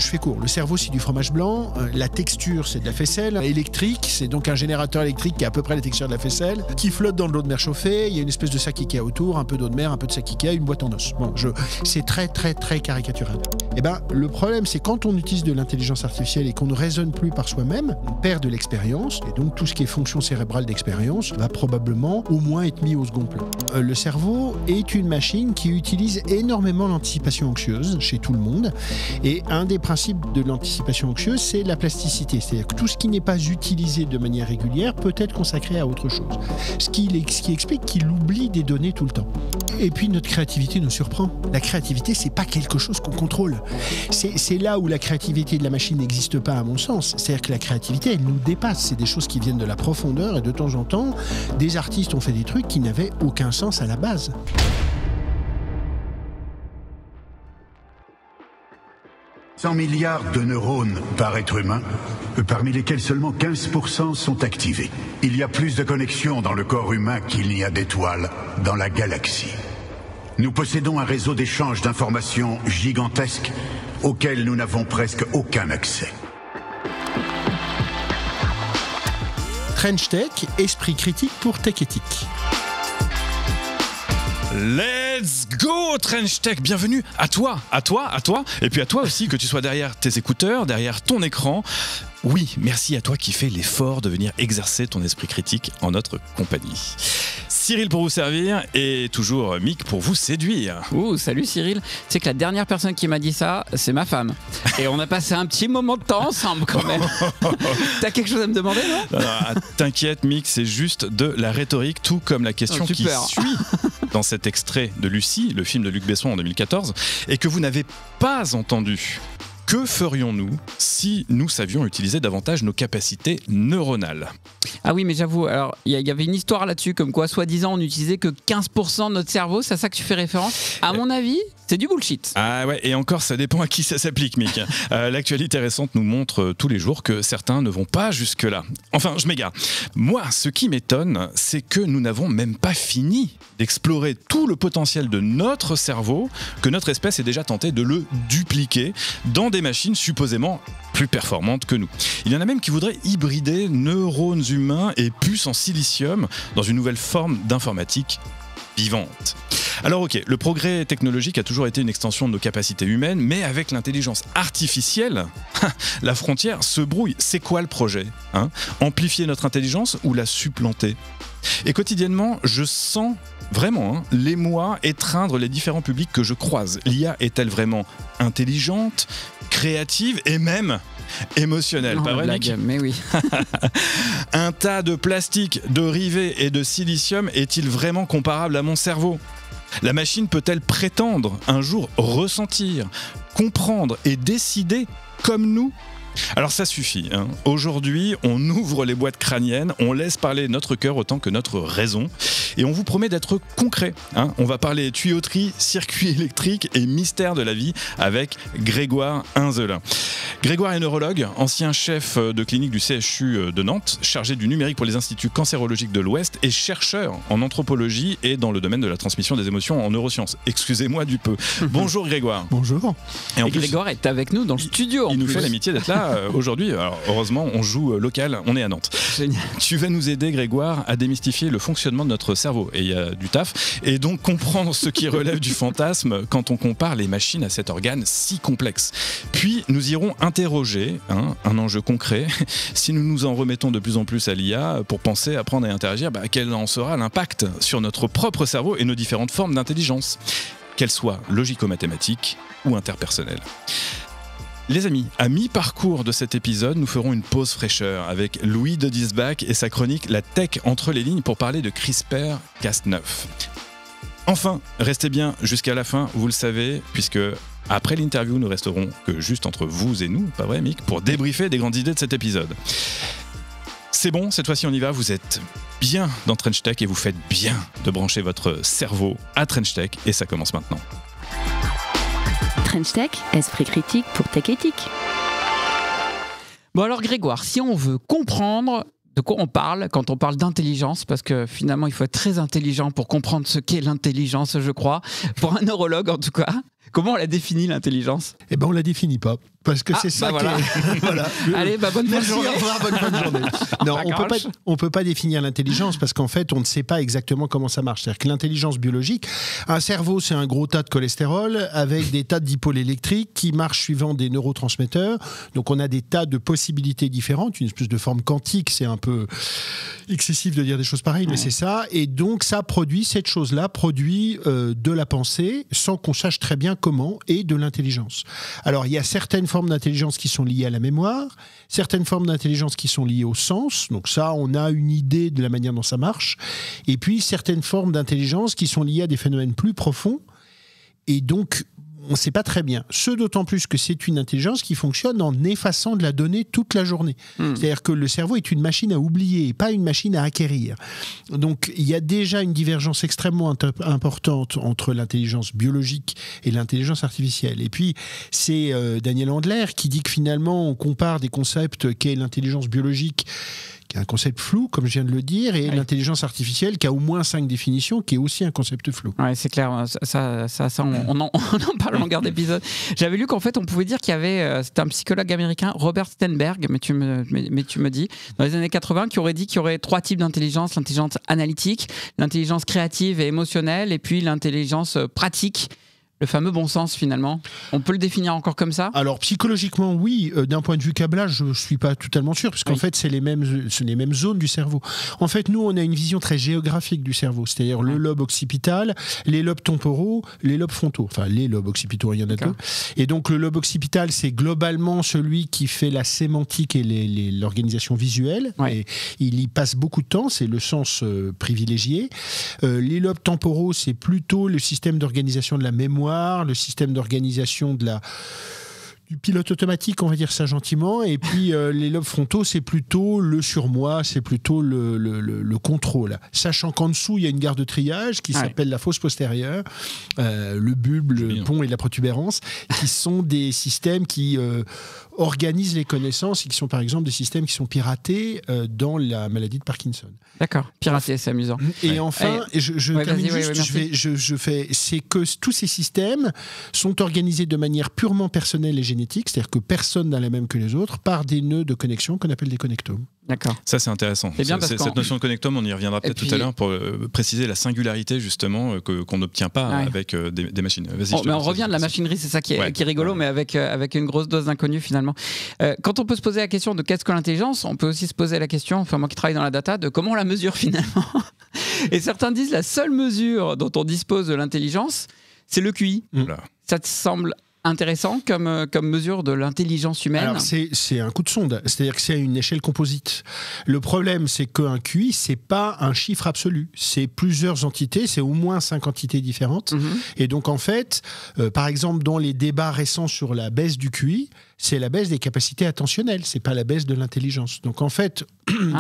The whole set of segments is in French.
Je fais court. Le cerveau, c'est du fromage blanc. La texture, c'est de la faisselle électrique. C'est donc un générateur électrique qui a à peu près la texture de la faisselle, qui flotte dans de l'eau de mer chauffée. Il y a une espèce de sac Ikea autour, un peu d'eau de mer, un peu de sac Ikea, une boîte en os. Bon, c'est très, très, très caricatural. Eh ben, le problème, c'est quand on utilise de l'intelligence artificielle et qu'on ne raisonne plus par soi-même, on perd de l'expérience. Et donc, tout ce qui est fonction cérébrale d'expérience va probablement au moins être mis au second plan. Le cerveau est une machine qui utilise énormément l'anticipation anxieuse chez tout le monde. Et un des principes de l'anticipation anxieuse, c'est la plasticité. C'est-à-dire que tout ce qui n'est pas utilisé de manière régulière peut être consacré à autre chose. Ce qui explique qu'il oublie des données tout le temps. Et puis notre créativité nous surprend. La créativité, c'est pas quelque chose qu'on contrôle. C'est là où la créativité de la machine n'existe pas à mon sens. C'est-à-dire que la créativité, elle nous dépasse. C'est des choses qui viennent de la profondeur et de temps en temps, des artistes ont fait des trucs qui n'avaient aucun sens à la base. « 100 milliards de neurones par être humain, parmi lesquels seulement 15% sont activés. Il y a plus de connexions dans le corps humain qu'il n'y a d'étoiles dans la galaxie. Nous possédons un réseau d'échange d'informations gigantesque auquel nous n'avons presque aucun accès. » Trench Tech, esprit critique pour Tech Éthique. Let's go Trench Tech, bienvenue à toi, et puis à toi aussi, que tu sois derrière tes écouteurs, derrière ton écran. Oui, merci à toi qui fais l'effort de venir exercer ton esprit critique en notre compagnie. Cyril pour vous servir et toujours Mick pour vous séduire. Ouh, salut Cyril. Tu sais que la dernière personne qui m'a dit ça, c'est ma femme. Et on a passé un petit moment de temps ensemble quand même. T'as quelque chose à me demander, non? T'inquiète Mick, c'est juste de la rhétorique, tout comme la question qui suit dans cet extrait de Lucie, le film de Luc Besson en 2014, et que vous n'avez pas entendu. Que ferions-nous si nous savions utiliser davantage nos capacités neuronales? Ah oui, mais j'avoue, alors il y avait une histoire là-dessus, comme quoi, soi-disant, on n'utilisait que 15% de notre cerveau, c'est à ça que tu fais référence? À mon avis, c'est du bullshit. Ah ouais, et encore, ça dépend à qui ça s'applique, Mick. L'actualité récente nous montre tous les jours que certains ne vont pas jusque-là. Enfin, je m'égare. Moi, ce qui m'étonne, c'est que nous n'avons même pas fini d'explorer tout le potentiel de notre cerveau, que notre espèce est déjà tentée de le dupliquer dans des machines supposément plus performantes que nous. Il y en a même qui voudraient hybrider neurones humains et puces en silicium dans une nouvelle forme d'informatique vivante. Alors ok, le progrès technologique a toujours été une extension de nos capacités humaines, mais avec l'intelligence artificielle, la frontière se brouille. C'est quoi le projet, hein? Amplifier notre intelligence ou la supplanter? Et quotidiennement, je sens vraiment l'émoi étreindre les différents publics que je croise. L'IA est-elle vraiment intelligente, créative et même émotionnelle? Non, pas vrai, Nick? Mais oui. Un tas de plastique, de rivets et de silicium est-il vraiment comparable à mon cerveau? La machine peut-elle prétendre un jour ressentir, comprendre et décider comme nous? Alors ça suffit, hein. Aujourd'hui, on ouvre les boîtes crâniennes, on laisse parler notre cœur autant que notre raison, et on vous promet d'être concret, hein. On va parler tuyauterie, circuit électrique et mystère de la vie avec Grégoire Inzelin. Grégoire est neurologue, ancien chef de clinique du CHU de Nantes, chargé du numérique pour les instituts cancérologiques de l'Ouest et chercheur en anthropologie et dans le domaine de la transmission des émotions en neurosciences. Excusez-moi du peu. Bonjour Grégoire. Bonjour. Et en plus, Grégoire est avec nous dans le studio. Il nous fait l'amitié d'être là aujourd'hui. Alors, heureusement, on joue local, on est à Nantes. Génial. Tu vas nous aider, Grégoire, à démystifier le fonctionnement de notre cerveau. Et il y a du taf. Et donc comprendre ce qui relève du fantasme quand on compare les machines à cet organe si complexe. Puis nous irons interroger un enjeu concret. Si nous nous en remettons de plus en plus à l'IA pour penser, apprendre et interagir, quel en sera l'impact sur notre propre cerveau et nos différentes formes d'intelligence, qu'elles soient logico-mathématiques ou interpersonnelles. Les amis, à mi-parcours de cet épisode, nous ferons une pause fraîcheur avec Louis de Diesbach et sa chronique La Tech entre les lignes pour parler de CRISPR-Cas9. Enfin, restez bien jusqu'à la fin, vous le savez, puisque après l'interview, nous resterons que juste entre vous et nous, pas vrai Mick, pour débriefer des grandes idées de cet épisode. C'est bon, cette fois-ci on y va, vous êtes bien dans Trench Tech et vous faites bien de brancher votre cerveau à Trench Tech et ça commence maintenant. Trench Tech, esprit critique pour Tech Éthique. Bon alors Grégoire, si on veut comprendre de quoi on parle quand on parle d'intelligence, parce que finalement il faut être très intelligent pour comprendre ce qu'est l'intelligence, je crois, pour un neurologue en tout cas, Comment on la définit, l'intelligence? Eh ben, on la définit pas. Parce que c'est ça voilà. voilà. Allez, bonne Merci, journée. au revoir, bonne fin de journée. Non, on peut pas définir l'intelligence parce qu'en fait, on ne sait pas exactement comment ça marche. C'est-à-dire que l'intelligence biologique, un cerveau, c'est un gros tas de cholestérol avec des tas de dipôles électriques qui marchent suivant des neurotransmetteurs. Donc, on a des tas de possibilités différentes, une espèce de forme quantique. C'est un peu excessif de dire des choses pareilles, mais c'est ça. Et donc, cette chose-là produit de la pensée sans qu'on sache très bien comment et de l'intelligence. Alors, il y a certaines formes d'intelligence qui sont liées à la mémoire, certaines formes d'intelligence qui sont liées au sens, donc ça, on a une idée de la manière dont ça marche, et puis certaines formes d'intelligence qui sont liées à des phénomènes plus profonds, et donc on ne sait pas très bien. Ce d'autant plus que c'est une intelligence qui fonctionne en effaçant de la donnée toute la journée. C'est-à-dire que le cerveau est une machine à oublier et pas une machine à acquérir. Donc il y a déjà une divergence extrêmement importante entre l'intelligence biologique et l'intelligence artificielle. Et puis c'est Daniel Handler qui dit que finalement on compare des concepts qu'est l'intelligence biologique, qui est un concept flou, comme je viens de le dire, et l'intelligence artificielle, qui a au moins 5 définitions, qui est aussi un concept flou. Ouais, c'est clair. Ça, on en parle en longueur d'épisode. J'avais lu qu'en fait, on pouvait dire qu'il y avait, c'était un psychologue américain, Robert Sternberg, mais tu me dis, dans les années 80, qui aurait dit qu'il y aurait 3 types d'intelligence: l'intelligence analytique, l'intelligence créative et émotionnelle, et puis l'intelligence pratique. Le fameux bon sens, finalement. On peut le définir encore comme ça? Alors, psychologiquement, oui. D'un point de vue câblage, je ne suis pas totalement sûr, parce qu'en fait, c'est les mêmes zones du cerveau. En fait, nous, on a une vision très géographique du cerveau, c'est-à-dire le lobe occipital, les lobes temporaux, les lobes frontaux. Enfin, les lobes occipitaux, il y en a 2. Et donc, le lobe occipital, c'est globalement celui qui fait la sémantique et l'organisation visuelle. Et il y passe beaucoup de temps, c'est le sens privilégié. Les lobes temporaux, c'est plutôt le système d'organisation de la mémoire, le système d'organisation du pilote automatique, on va dire ça gentiment, et puis les lobes frontaux, c'est plutôt le surmoi, c'est plutôt le contrôle. Sachant qu'en dessous, il y a une gare de triage qui s'appelle la fosse postérieure, le bulbe, le pont et la protubérance, qui sont des systèmes qui organisent les connaissances et qui sont par exemple des systèmes qui sont piratés dans la maladie de Parkinson. D'accord, piraté, c'est amusant. Et enfin, je termine juste, c'est que tous ces systèmes sont organisés de manière purement personnelle et génétique, c'est-à-dire que personne n'a la même que les autres, par des nœuds de connexion qu'on appelle des connectomes. D'accord. Ça, c'est intéressant. Cette notion de connectome, on y reviendra peut-être tout à l'heure pour préciser la singularité, justement, qu'on n'obtient pas avec des machines. Mais on revient de la machinerie, c'est ça qui est rigolo, mais avec une grosse dose d'inconnu, finalement. Quand on peut se poser la question de qu'est-ce que l'intelligence, on peut aussi se poser la question, enfin moi qui travaille dans la data, de comment on la mesure finalement. Et certains disent la seule mesure dont on dispose de l'intelligence, c'est le QI. Ça te semble intéressant comme mesure de l'intelligence humaine? Alors c'est un coup de sonde, c'est-à-dire que c'est une échelle composite. Le problème, c'est qu'un QI, c'est pas un chiffre absolu, c'est plusieurs entités, c'est au moins 5 entités différentes. Et donc en fait, par exemple, dans les débats récents sur la baisse du QI, c'est la baisse des capacités attentionnelles, c'est pas la baisse de l'intelligence. Donc en fait,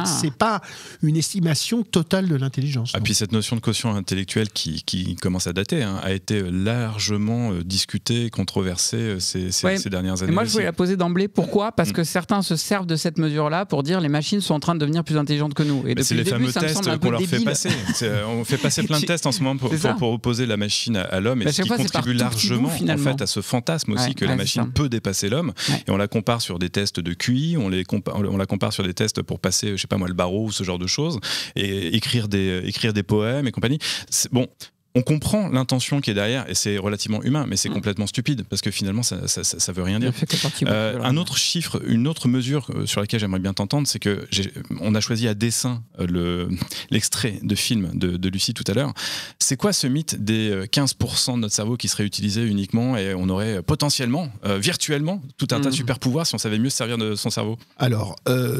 c'est pas une estimation totale de l'intelligence. Puis cette notion de quotient intellectuel qui commence à dater, a été largement discutée, controversée ces dernières années. Et moi, je voulais la poser d'emblée. Pourquoi? Parce que certains se servent de cette mesure-là pour dire les machines sont en train de devenir plus intelligentes que nous. Et c'est les fameux tests qu'on leur fait passer. On fait passer plein de tests en ce moment pour opposer la machine à l'homme, et ce qui contribue largement en fait à ce fantasme aussi que la machine peut dépasser l'homme. Et on la compare sur des tests de QI, on la compare sur des tests pour passer, je sais pas moi, le barreau ou ce genre de choses, et écrire des poèmes et compagnie. Bon, on comprend l'intention qui est derrière, et c'est relativement humain, mais c'est complètement stupide, parce que finalement, ça veut rien dire. Un autre chiffre, une autre mesure sur laquelle j'aimerais bien t'entendre, c'est que on a choisi à dessein l'extrait de film de Lucie tout à l'heure. C'est quoi ce mythe des 15% de notre cerveau qui serait utilisé uniquement, et on aurait potentiellement, virtuellement, tout un tas de super pouvoirs si on savait mieux se servir de son cerveau? Alors,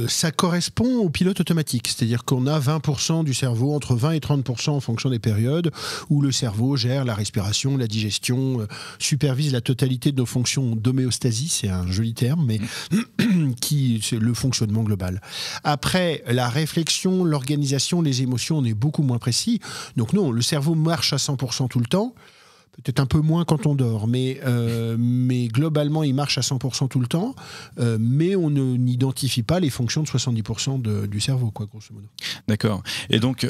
ça correspond au pilote automatique, c'est-à-dire qu'on a 20% du cerveau, entre 20 et 30% en fonction des périodes, où le cerveau gère la respiration, la digestion, supervise la totalité de nos fonctions d'homéostasie, c'est un joli terme, mais c'est le fonctionnement global. Après, la réflexion, l'organisation, les émotions, on est beaucoup moins précis. Donc non, le cerveau marche à 100% tout le temps. Peut-être un peu moins quand on dort, mais globalement, il marche à 100% tout le temps, mais on n'identifie pas les fonctions de 70% du cerveau, quoi, grosso modo. D'accord. Et donc,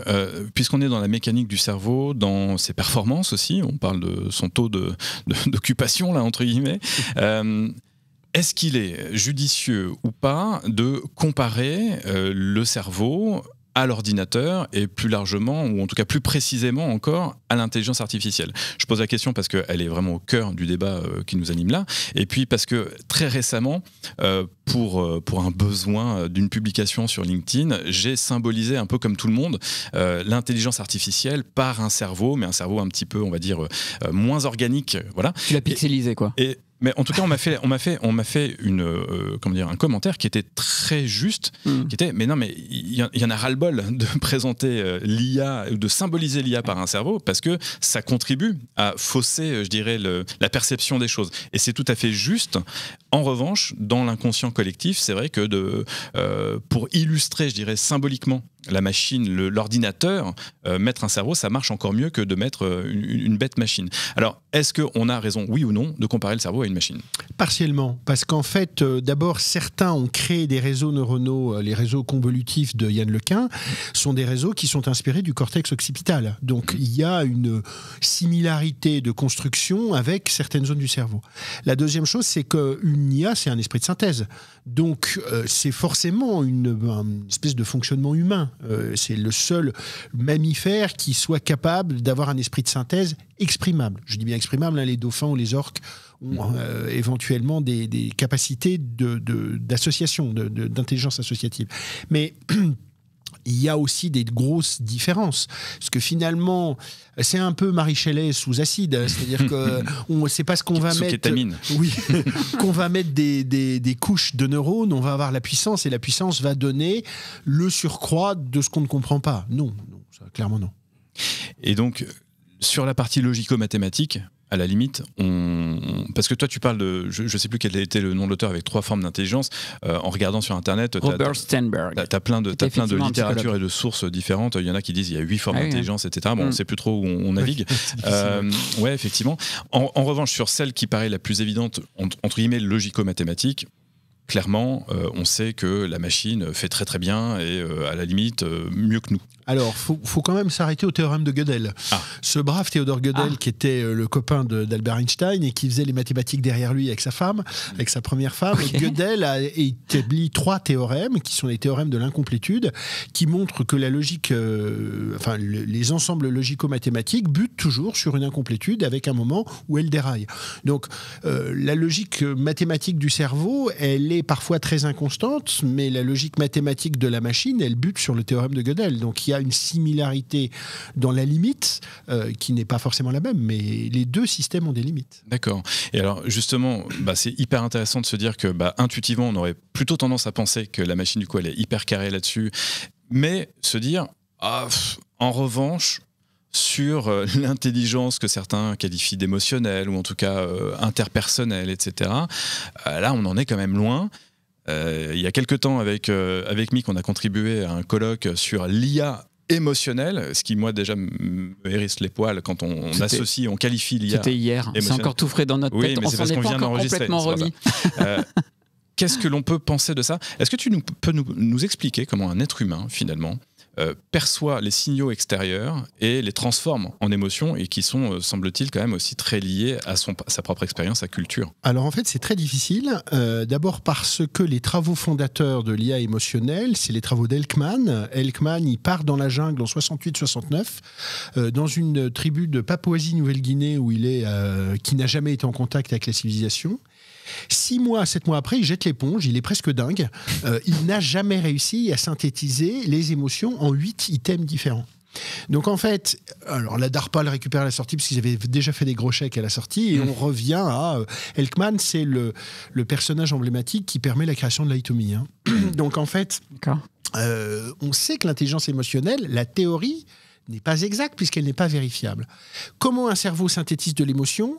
puisqu'on est dans la mécanique du cerveau, dans ses performances aussi, on parle de son taux d'occupation, là, entre guillemets, est-ce qu'il est judicieux ou pas de comparer le cerveau à l'ordinateur et plus largement, ou en tout cas plus précisément encore, à l'intelligence artificielle? Je pose la question parce qu'elle est vraiment au cœur du débat qui nous anime là, et puis parce que très récemment, pour un besoin d'une publication sur LinkedIn, j'ai symbolisé un peu comme tout le monde l'intelligence artificielle par un cerveau, mais un cerveau un petit peu, on va dire, moins organique. Voilà. Tu l'as pixelisé, quoi. Mais en tout cas, on m'a fait un commentaire qui était très juste, qui était, mais non, mais il y en a ras-le-bol de présenter l'IA, ou de symboliser l'IA par un cerveau, parce que ça contribue à fausser, je dirais, la perception des choses. Et c'est tout à fait juste. En revanche, dans l'inconscient collectif, c'est vrai que pour illustrer, je dirais, symboliquement la machine, l'ordinateur, mettre un cerveau, ça marche encore mieux que de mettre une bête machine. Alors, est-ce qu'on a raison, oui ou non, de comparer le cerveau à une machine? Partiellement, parce qu'en fait, d'abord, certains ont créé des réseaux neuronaux, les réseaux convolutifs de Yann LeCun, sont des réseaux qui sont inspirés du cortex occipital. Donc, il y a une similarité de construction avec certaines zones du cerveau. La deuxième chose, c'est qu'une IA, c'est un esprit de synthèse. Donc, c'est forcément une espèce de fonctionnement humain. C'est le seul mammifère qui soit capable d'avoir un esprit de synthèse exprimable. Je dis bien exprimable, hein, les dauphins ou les orques ont éventuellement des capacités d'association, d'intelligence associative. Mais il y a aussi des grosses différences. Parce que finalement, c'est un peu Marie Shelley sous acide. C'est-à-dire que c'est pas ce qu'on va mettre. Kétamine. Oui, qu'on va mettre des couches de neurones, on va avoir la puissance, et la puissance va donner le surcroît de ce qu'on ne comprend pas. Non, ça, clairement non. Et donc, sur la partie logico-mathématique, à la limite, parce que toi tu parles de, je ne sais plus quel était le nom de l'auteur avec 3 formes d'intelligence, en regardant sur internet, Robert Sternberg. T'as plein de littérature et de sources différentes. Il y en a qui disent il y a 8 formes d'intelligence, etc. Bon, on ne sait plus trop où on navigue. Ouais, effectivement. En revanche, sur celle qui paraît la plus évidente, entre guillemets, logico-mathématique, clairement, on sait que la machine fait très très bien et à la limite mieux que nous. Alors, faut quand même s'arrêter au théorème de Gödel. Ce brave Théodore Gödel, qui était le copain d'Albert Einstein et qui faisait les mathématiques derrière lui avec sa femme, avec sa première femme. Okay. Gödel a établi 3 théorèmes, qui sont les théorèmes de l'incomplétude, qui montrent que la logique, les ensembles logico-mathématiques butent toujours sur une incomplétude avec un moment où elle déraille. Donc, la logique mathématique du cerveau, elle est parfois très inconstante, mais la logique mathématique de la machine, elle bute sur le théorème de Gödel. Donc, il y a une similarité dans la limite qui n'est pas forcément la même, mais les deux systèmes ont des limites. D'accord. Et alors justement, c'est hyper intéressant de se dire que intuitivement, on aurait plutôt tendance à penser que la machine, du coup, elle est hyper carrée là-dessus, mais se dire, en revanche, sur l'intelligence que certains qualifient d'émotionnelle, ou en tout cas interpersonnelle, etc., là, on en est quand même loin. Il y a quelques temps, avec Mick, on a contribué à un colloque sur l'IA émotionnelle, ce qui, moi, déjà, me hérisse les poils quand on associe, on qualifie l'IA. C'était hier, c'est encore tout frais dans notre tête, mais on s'en est pas encore complètement remis. Qu'est-ce que l'on peut penser de ça? Est-ce que tu peux nous expliquer comment un être humain, finalement, perçoit les signaux extérieurs et les transforme en émotions, et qui sont, semble-t-il, quand même aussi très liés à sa propre expérience, sa culture? Alors en fait, c'est très difficile. D'abord parce que les travaux fondateurs de l'IA émotionnelle, c'est les travaux d'Elkman. Elkman, il part dans la jungle en 68-69, dans une tribu de Papouasie-Nouvelle-Guinée où qui n'a jamais été en contact avec la civilisation. 7 mois après, il jette l'éponge, il est presque dingue. Il n'a jamais réussi à synthétiser les émotions en 8 items différents. Donc en fait, alors la DARPA le récupère à la sortie parce qu'ils avaient déjà fait des gros chèques à la sortie, et on revient à Elkman, c'est le personnage emblématique qui permet la création de l'iTomy. Donc en fait, on sait que l'intelligence émotionnelle, la théorie n'est pas exacte puisqu'elle n'est pas vérifiable. Comment un cerveau synthétise de l'émotion?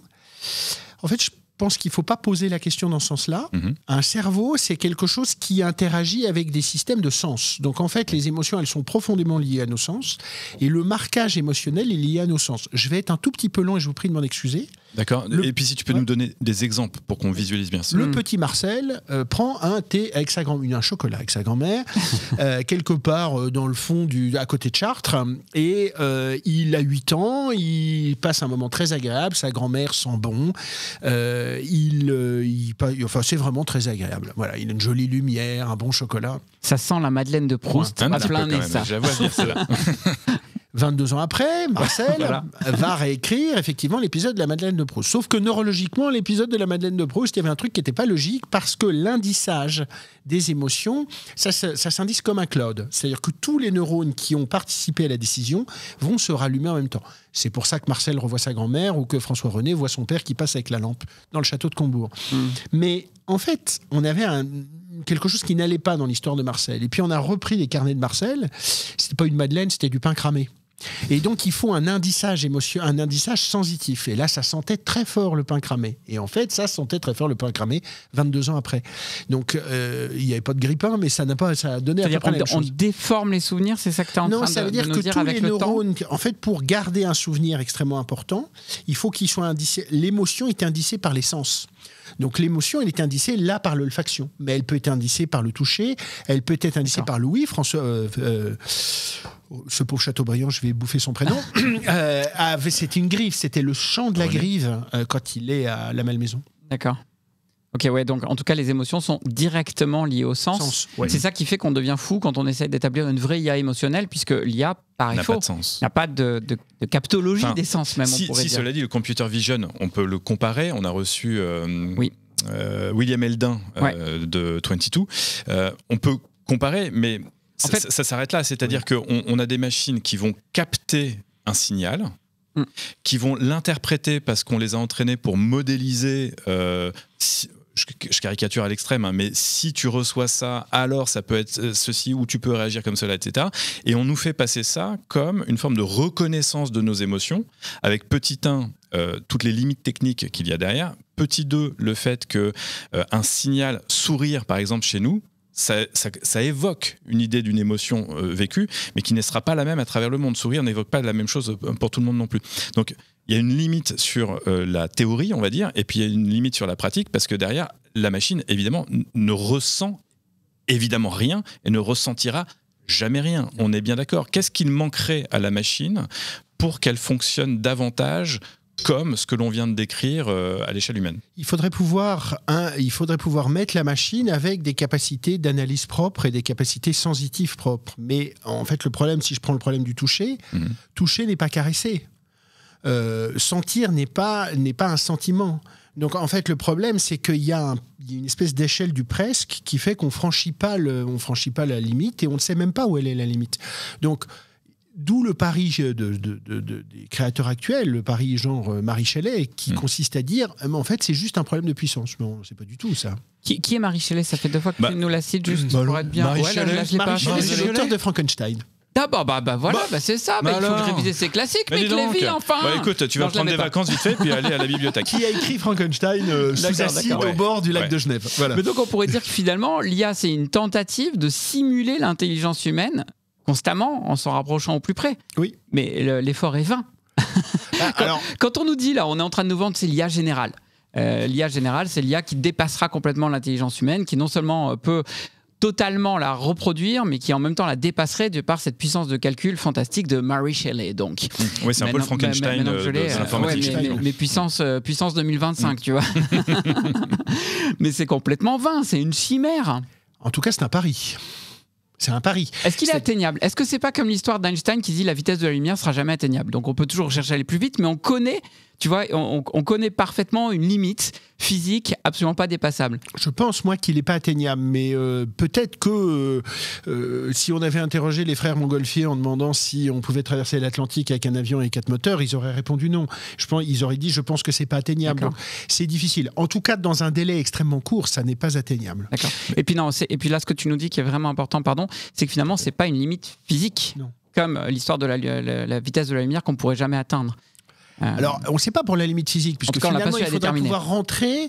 En fait, pense qu'il ne faut pas poser la question dans ce sens-là. Un cerveau, c'est quelque chose qui interagit avec des systèmes de sens. Donc en fait, les émotions, elles sont profondément liées à nos sens. Et le marquage émotionnel est lié à nos sens. Je vais être un tout petit peu long et je vous prie de m'en excuser. D'accord. Et puis si tu peux nous donner des exemples pour qu'on visualise bien ça. Le petit Marcel prend un thé avec un chocolat avec sa grand-mère, quelque part dans le fond à côté de Chartres. Et il a 8 ans, il passe un moment très agréable, sa grand-mère sent bon. Enfin, c'est vraiment très agréable. Voilà, il a une jolie lumière, un bon chocolat. Ça sent la Madeleine de Proust à plein nez, ça. J'avoue à dire cela. 22 ans après, Marcel va réécrire effectivement l'épisode de la Madeleine de Proust. Sauf que neurologiquement, l'épisode de la Madeleine de Proust, il y avait un truc qui n'était pas logique parce que l'indissage des émotions, ça s'indice comme un cloud. C'est-à-dire que tous les neurones qui ont participé à la décision vont se rallumer en même temps. C'est pour ça que Marcel revoit sa grand-mère ou que François-René voit son père qui passe avec la lampe dans le château de Combourg. Mais en fait, on avait quelque chose qui n'allait pas dans l'histoire de Marcel. Et puis on a repris les carnets de Marcel. C'était pas une madeleine, c'était du pain cramé. Et donc il faut un indissage sensitif. Et là, ça sentait très fort le pain cramé. Et en fait, ça sentait très fort le pain cramé 22 ans après. Donc il n'y avait pas de grille-pain, mais ça a donné à peu près la même chose. On déforme les souvenirs, c'est ça que tu es en train de nous dire? Non, ça veut dire que tous les neurones, en fait, pour garder un souvenir extrêmement important, il faut qu'il soit indicé. L'émotion est indicée par les sens. Donc l'émotion, elle est indicée là par l'olfaction, mais elle peut être indicée par le toucher, elle peut être indicée par Louis, François, ce pauvre Chateaubriand, je vais bouffer son prénom, c'était une grive, c'était le chant de la grive quand il est à la Malmaison. D'accord. Ok, ouais, donc en tout cas, les émotions sont directement liées au sens. Ouais. C'est ça qui fait qu'on devient fou quand on essaie d'établir une vraie IA émotionnelle, puisque l'IA, par défaut, n'a pas de captologie des sens, même, on pourrait dire. Cela dit, le computer vision, on peut le comparer. On a reçu William Eldin de 22. On peut comparer, mais ça s'arrête là. C'est-à-dire qu'on a des machines qui vont capter un signal, qui vont l'interpréter parce qu'on les a entraînés pour modéliser... je caricature à l'extrême, mais si tu reçois ça, alors ça peut être ceci, ou tu peux réagir comme cela, etc. Et on nous fait passer ça comme une forme de reconnaissance de nos émotions, avec petit 1, toutes les limites techniques qu'il y a derrière, petit 2, le fait qu'un signal sourire, par exemple, chez nous, ça évoque une idée d'une émotion vécue, mais qui ne sera pas la même à travers le monde. Sourire n'évoque pas la même chose pour tout le monde non plus. Donc, il y a une limite sur la théorie, on va dire, et puis il y a une limite sur la pratique, parce que derrière, la machine, évidemment, ne ressent évidemment rien et ne ressentira jamais rien. On est bien d'accord. Qu'est-ce qu'il manquerait à la machine pour qu'elle fonctionne davantage comme ce que l'on vient de décrire à l'échelle humaine? Il faudrait pouvoir mettre la machine avec des capacités d'analyse propres et des capacités sensitives propres. Mais en fait, le problème, si je prends le problème du toucher, toucher n'est pas caresser. Sentir n'est pas un sentiment. Donc en fait, le problème, c'est qu'il y a une espèce d'échelle du presque qui fait qu'on franchit pas la limite et on ne sait même pas où elle est la limite. Donc d'où le pari des créateurs actuels, le pari genre Marie Shelley, qui consiste à dire en fait, c'est juste un problème de puissance. Non, c'est pas du tout ça. Qui est Marie Shelley? Ça fait 2 fois que tu nous la cites juste pour être bien. Marie Shelley, c'est l'auteur de Frankenstein. Ah voilà, c'est ça. Il faut réviser ses classiques, mais Lévy, enfin. Écoute, tu vas prendre des vacances vite fait, puis aller à la bibliothèque. Qui a écrit Frankenstein sous acide au bord du lac de Genève. Voilà. Mais donc on pourrait dire que finalement, l'IA, c'est une tentative de simuler l'intelligence humaine constamment, en s'en rapprochant au plus près. Oui. Mais l'effort est vain. Quand on nous dit, là, on est en train de nous vendre, c'est l'IA générale. L'IA générale, c'est l'IA qui dépassera complètement l'intelligence humaine, qui non seulement peut totalement la reproduire, mais qui en même temps la dépasserait de par cette puissance de calcul fantastique de Mary Shelley. Donc, oui, c'est un peu le Frankenstein de l'informatique. Mais puissance 2025, tu vois. Mais c'est complètement vain, c'est une chimère. En tout cas, c'est un pari. C'est un pari. Est-ce qu'il est atteignable? Est-ce que c'est pas comme l'histoire d'Einstein qui dit la vitesse de la lumière sera jamais atteignable? Donc on peut toujours chercher à aller plus vite, mais on connaît, tu vois, on connaît parfaitement une limite physique absolument pas dépassable. Je pense, moi, qu'il n'est pas atteignable, mais peut-être que si on avait interrogé les frères Montgolfier en demandant si on pouvait traverser l'Atlantique avec un avion et 4 moteurs, ils auraient répondu non. Ils auraient dit, je pense que c'est pas atteignable. Donc, c'est difficile. En tout cas, dans un délai extrêmement court, ça n'est pas atteignable. D'accord. Et puis là, ce que tu nous dis qui est vraiment important, c'est que finalement, c'est pas une limite physique, comme l'histoire de la vitesse de la lumière qu'on pourrait jamais atteindre. Alors, on ne sait pas pour la limite physique, puisque tout cas, on l'a pas finalement, su il à faudra déterminer. pouvoir rentrer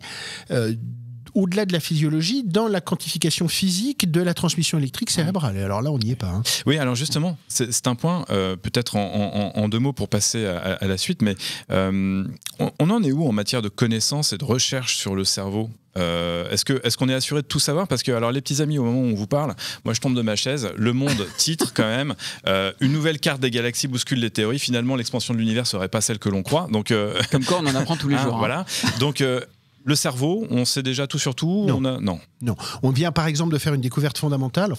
au-delà de la physiologie, dans la quantification physique de la transmission électrique cérébrale. Et alors là, on n'y est pas. Hein. Oui, alors justement, c'est un point, peut-être en 2 mots pour passer à la suite, mais on en est où en matière de connaissances et de recherche sur le cerveau ? Est-ce qu'on est assuré de tout savoir ? Parce que, alors, les petits amis, au moment où on vous parle, moi je tombe de ma chaise, Le Monde titre quand même une nouvelle carte des galaxies bouscule les théories. Finalement, l'expansion de l'univers serait pas celle que l'on croit. Donc, Comme quoi, on en apprend tous les jours. Voilà. Donc, le cerveau, on sait déjà tout sur tout ? Non. Non. Non. On vient par exemple de faire une découverte fondamentale,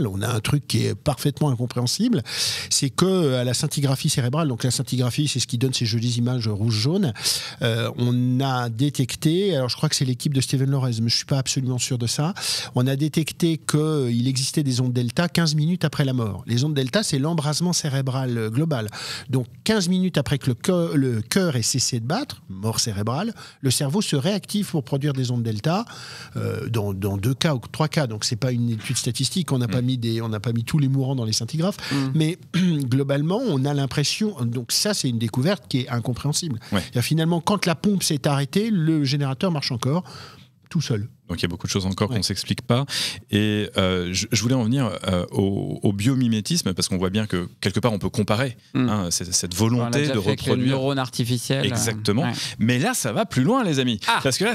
on a un truc qui est parfaitement incompréhensible, c'est que à la scintigraphie cérébrale, donc la scintigraphie c'est ce qui donne ces jolies images rouge-jaune, on a détecté, alors je crois que c'est l'équipe de Steven Lorez, mais je ne suis pas absolument sûr de ça, on a détecté qu'il existait des ondes delta 15 minutes après la mort. Les ondes delta, c'est l'embrasement cérébral global. Donc 15 minutes après que le cœur ait cessé de battre, mort cérébrale, le cerveau se réactive pour produire des ondes delta dans 2 cas ou 3 cas. Donc c'est pas une étude statistique, on n'a pas mis tous les mourants dans les scintigraphes, mais globalement, on a l'impression, donc ça c'est une découverte qui est incompréhensible. Ouais. Finalement, quand la pompe s'est arrêtée, le générateur marche encore tout seul. Donc il y a beaucoup de choses encore qu'on ne s'explique pas. Et je voulais en venir au biomimétisme, parce qu'on voit bien que quelque part on peut comparer cette volonté de reproduire. Le neurone artificiel. Exactement. Ouais. Mais là, ça va plus loin, les amis. Parce que là,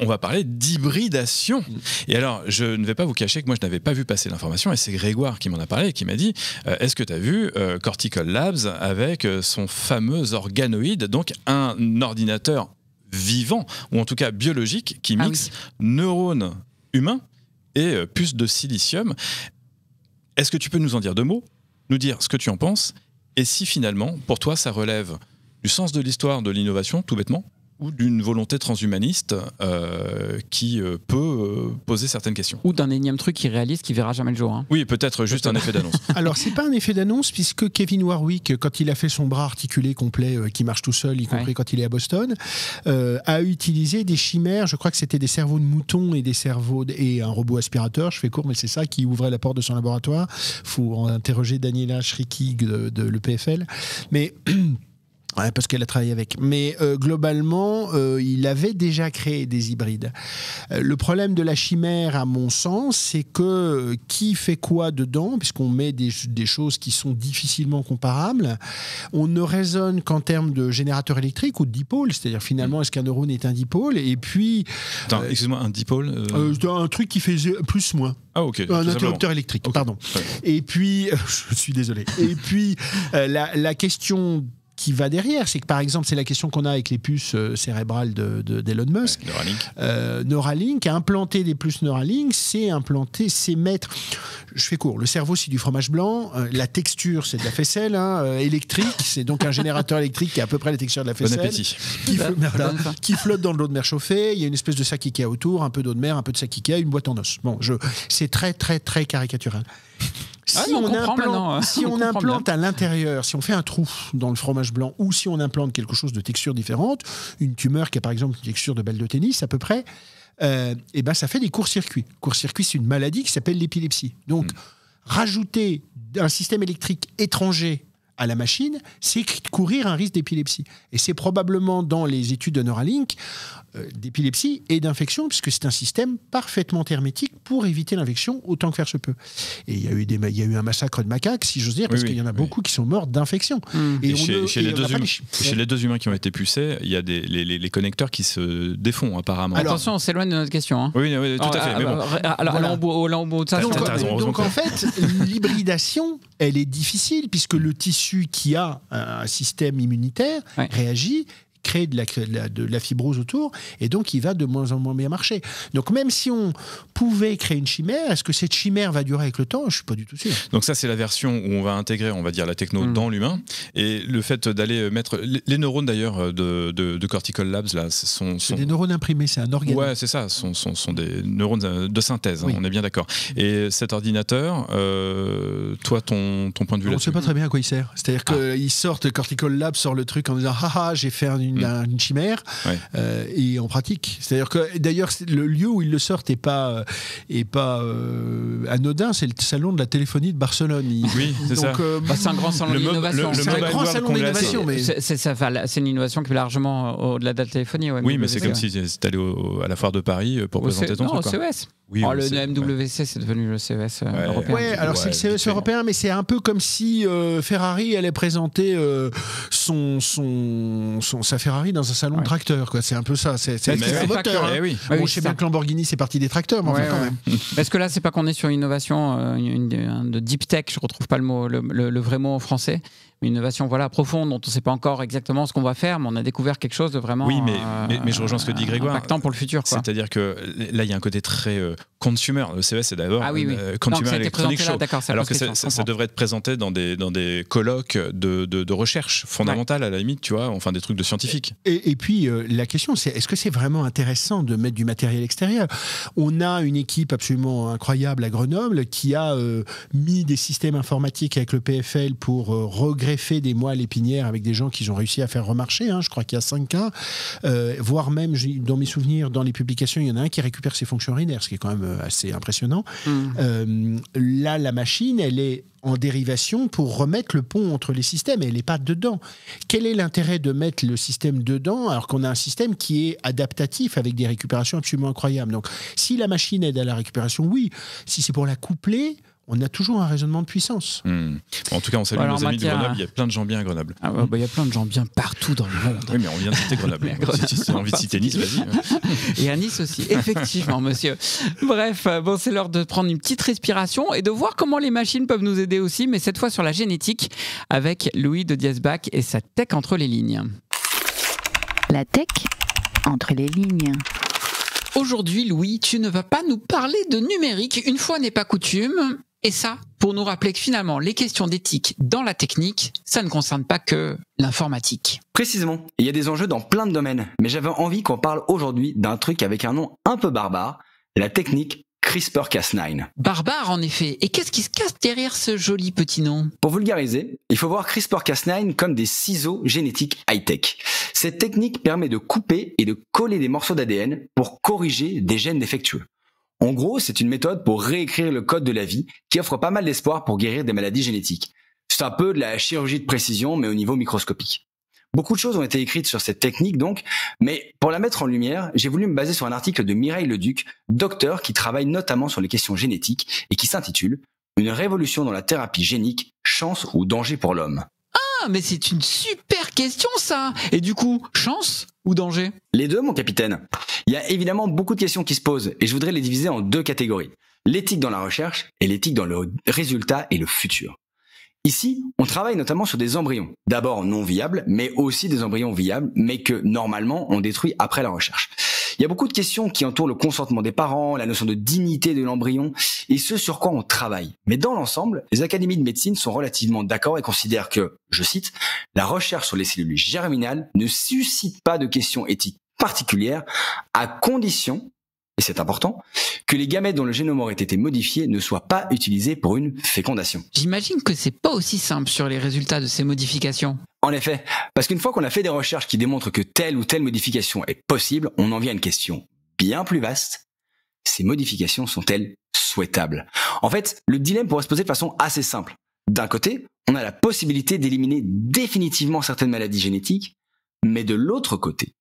on va parler d'hybridation. Et alors, je ne vais pas vous cacher que moi, je n'avais pas vu passer l'information, et c'est Grégoire qui m'en a parlé et qui m'a dit est-ce que tu as vu Cortical Labs avec son fameux organoïde, donc un ordinateur vivant, ou en tout cas biologique, qui mixe neurones humains et puces de silicium. Est-ce que tu peux nous en dire 2 mots, nous dire ce que tu en penses, et si finalement, pour toi, ça relève du sens de l'histoire de l'innovation, tout bêtement, ou d'une volonté transhumaniste qui peut poser certaines questions. Ou d'un énième truc qui réalise qui verra jamais le jour. Hein. Oui, peut-être juste un effet d'annonce. Alors, c'est pas un effet d'annonce, puisque Kevin Warwick, quand il a fait son bras articulé complet, qui marche tout seul, y compris quand il est à Boston, a utilisé des chimères, je crois que c'était des cerveaux de moutons et un robot aspirateur, je fais court, mais c'est ça qui ouvrait la porte de son laboratoire. Il faut interroger Daniela Schrickig de l'EPFL. Mais... Ouais, parce qu'elle a travaillé avec. Mais globalement, il avait déjà créé des hybrides. Le problème de la chimère, à mon sens, c'est que qui fait quoi dedans, puisqu'on met des choses qui sont difficilement comparables. On ne raisonne qu'en termes de générateur électrique ou de dipôle, c'est-à-dire finalement, est-ce qu'un neurone est un dipôle ? Et puis... Attends, excuse-moi, un dipôle un truc qui fait plus-moins. Ah, ok. Un interrupteur électrique, pardon. Et puis, je suis désolé. Et puis, la question... qui va derrière, c'est que par exemple, c'est la question qu'on a avec les puces cérébrales d'Elon Musk. Neuralink, implanter des puces Neuralink, c'est mettre... Je fais court, le cerveau c'est du fromage blanc, la texture c'est de la faisselle électrique, c'est donc un générateur électrique qui a à peu près la texture de la faisselle. Bon appétit. Qui flotte dans de l'eau de mer chauffée, il y a une espèce de sac Ikea autour, un peu d'eau de mer, un peu de sac Ikea, une boîte en os. Bon, c'est très très très caricatural. Si on implante à l'intérieur, si on fait un trou dans le fromage blanc, ou si on implante quelque chose de texture différente, une tumeur qui a par exemple une texture de balle de tennis à peu près, et ben ça fait des courts-circuits. Court-circuit, c'est une maladie qui s'appelle l'épilepsie. Donc, rajouter un système électrique étranger à la machine, c'est courir un risque d'épilepsie. Et c'est probablement dans les études de Neuralink d'épilepsie et d'infection, puisque c'est un système parfaitement hermétique pour éviter l'infection autant que faire se peut. Et il y a eu un massacre de macaques, si j'ose dire, parce qu'il y en a beaucoup qui sont morts d'infection. Et chez les 2 humains qui ont été pucés, il y a les connecteurs qui se défont apparemment. Alors, attention, on s'éloigne de notre question. Hein. Oui, tout à fait. Mais bon. Alors, donc en fait, l'hybridation, elle est difficile, puisque le tissu qui a un système immunitaire réagit, crée de la fibrose autour, et donc il va de moins en moins bien marcher. Donc même si on pouvait créer une chimère, est-ce que cette chimère va durer avec le temps ? Je ne suis pas du tout sûr. Donc ça, c'est la version où on va intégrer, on va dire, la techno dans l'humain, et le fait d'aller mettre... Les neurones d'ailleurs de Cortical Labs, là, c'est des neurones imprimés, c'est un organe. Ouais, c'est ça, sont des neurones de synthèse, on est bien d'accord. Et cet ordinateur, toi, ton point de vue là-dessus ? On ne sait pas très bien à quoi il sert. C'est-à-dire qu'il sortent, Cortical Labs sort le truc en disant « Haha, j'ai fait une d'une chimère et en pratique. C'est-à-dire que d'ailleurs le lieu où ils le sortent est pas anodin, c'est le salon de la téléphonie de Barcelone. Oui, c'est ça. C'est un grand salon d'innovation. C'est un grand salon d'innovation, mais c'est une innovation qui va largement au-delà de la téléphonie. Oui, mais c'est comme si c'était allé à la foire de Paris pour présenter ton truc. Non, au CES. Oui, le MWC, c'est devenu le CES européen. Ouais, alors c'est le CES européen, mais c'est un peu comme si Ferrari allait présenter sa Ferrari dans un salon de tracteurs, quoi. C'est un peu ça. C'est un moteur. Je sais bien que Lamborghini, c'est parti des tracteurs, mais enfin quand même. Est-ce que là, c'est pas qu'on est sur une innovation de deep tech, je retrouve pas le mot, le vrai mot en français, une innovation profonde dont on ne sait pas encore exactement ce qu'on va faire, mais on a découvert quelque chose de vraiment mais je rejoins ce que dit Grégoire, impactant pour le futur, quoi. C'est-à-dire que là il y a un côté très consumer. Le CES c'est d'abord Consumer Electronics Show, alors que ça devrait être présenté dans des colloques de recherche fondamentale à la limite, tu vois, enfin des trucs de scientifiques. Et puis la question c'est, est-ce que c'est vraiment intéressant de mettre du matériel extérieur? On a une équipe absolument incroyable à Grenoble qui a mis des systèmes informatiques avec le PFL pour greffer des moelles épinières avec des gens qu'ils ont réussi à faire remarcher, je crois qu'il y a 5 cas, voire même, dans mes souvenirs, dans les publications, il y en a un qui récupère ses fonctions urinaires, ce qui est quand même assez impressionnant. Là, la machine, elle est en dérivation pour remettre le pont entre les systèmes, et elle n'est pas dedans. Quel est l'intérêt de mettre le système dedans alors qu'on a un système qui est adaptatif avec des récupérations absolument incroyables? Donc, si la machine aide à la récupération, oui. Si c'est pour la coupler, on a toujours un raisonnement de puissance. En tout cas, on salue nos amis de Grenoble. Il y a plein de gens bien à Grenoble. Il y a plein de gens bien partout dans le monde. Oui, mais on vient de citer Grenoble. Si tu as envie de citer Nice, vas-y. Et à Nice aussi, effectivement, monsieur. Bref, c'est l'heure de prendre une petite respiration et de voir comment les machines peuvent nous aider aussi, mais cette fois sur la génétique, avec Louis de Diesbach et sa tech entre les lignes. La tech entre les lignes. Aujourd'hui, Louis, tu ne vas pas nous parler de numérique, une fois n'est pas coutume. Et ça, pour nous rappeler que finalement, les questions d'éthique dans la technique, ça ne concerne pas que l'informatique. Précisément, il y a des enjeux dans plein de domaines, mais j'avais envie qu'on parle aujourd'hui d'un truc avec un nom un peu barbare, la technique CRISPR-Cas9. Barbare en effet, et qu'est-ce qui se cache derrière ce joli petit nom? Pour vulgariser, il faut voir CRISPR-Cas9 comme des ciseaux génétiques high-tech. Cette technique permet de couper et de coller des morceaux d'ADN pour corriger des gènes défectueux. En gros, c'est une méthode pour réécrire le code de la vie qui offre pas mal d'espoir pour guérir des maladies génétiques. C'est un peu de la chirurgie de précision, mais au niveau microscopique. Beaucoup de choses ont été écrites sur cette technique donc, mais pour la mettre en lumière, j'ai voulu me baser sur un article de Mireille Leduc, docteur qui travaille notamment sur les questions génétiques et qui s'intitule « Une révolution dans la thérapie génique, chance ou danger pour l'homme ». Ah, mais c'est une super question ça! Et du coup, chance ou danger? Les deux, mon capitaine. Il y a évidemment beaucoup de questions qui se posent et je voudrais les diviser en 2 catégories. L'éthique dans la recherche et l'éthique dans le résultat et le futur. Ici, on travaille notamment sur des embryons, d'abord non viables, mais aussi des embryons viables, mais que normalement on détruit après la recherche. Il y a beaucoup de questions qui entourent le consentement des parents, la notion de dignité de l'embryon, et ce sur quoi on travaille. Mais dans l'ensemble, les académies de médecine sont relativement d'accord et considèrent que, je cite, la recherche sur les cellules germinales ne suscite pas de questions éthiques particulières, à condition, et c'est important, que les gamètes dont le génome aurait été modifié ne soient pas utilisés pour une fécondation. J'imagine que c'est pas aussi simple sur les résultats de ces modifications. En effet, parce qu'une fois qu'on a fait des recherches qui démontrent que telle ou telle modification est possible, on en vient à une question bien plus vaste. Ces modifications sont-elles souhaitables? En fait, le dilemme pourrait se poser de façon assez simple. D'un côté, on a la possibilité d'éliminer définitivement certaines maladies génétiques, mais de l'autre côté,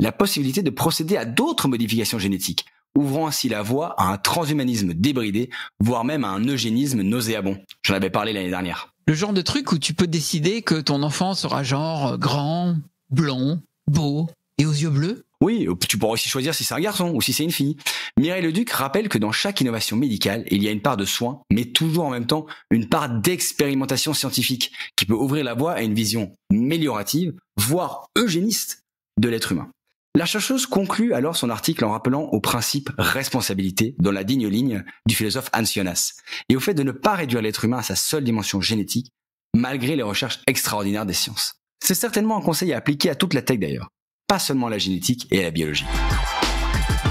la possibilité de procéder à d'autres modifications génétiques, ouvrant ainsi la voie à un transhumanisme débridé, voire même à un eugénisme nauséabond. J'en avais parlé l'année dernière. Le genre de truc où tu peux décider que ton enfant sera genre grand, blond, beau et aux yeux bleus? Oui, tu pourras aussi choisir si c'est un garçon ou si c'est une fille. Mireille Leduc rappelle que dans chaque innovation médicale, il y a une part de soin, mais toujours en même temps une part d'expérimentation scientifique qui peut ouvrir la voie à une vision améliorative, voire eugéniste de l'être humain. La chercheuse conclut alors son article en rappelant au principe responsabilité dans la digne ligne du philosophe Hans Jonas et au fait de ne pas réduire l'être humain à sa seule dimension génétique malgré les recherches extraordinaires des sciences. C'est certainement un conseil à appliquer à toute la tech d'ailleurs, pas seulement à la génétique et à la biologie.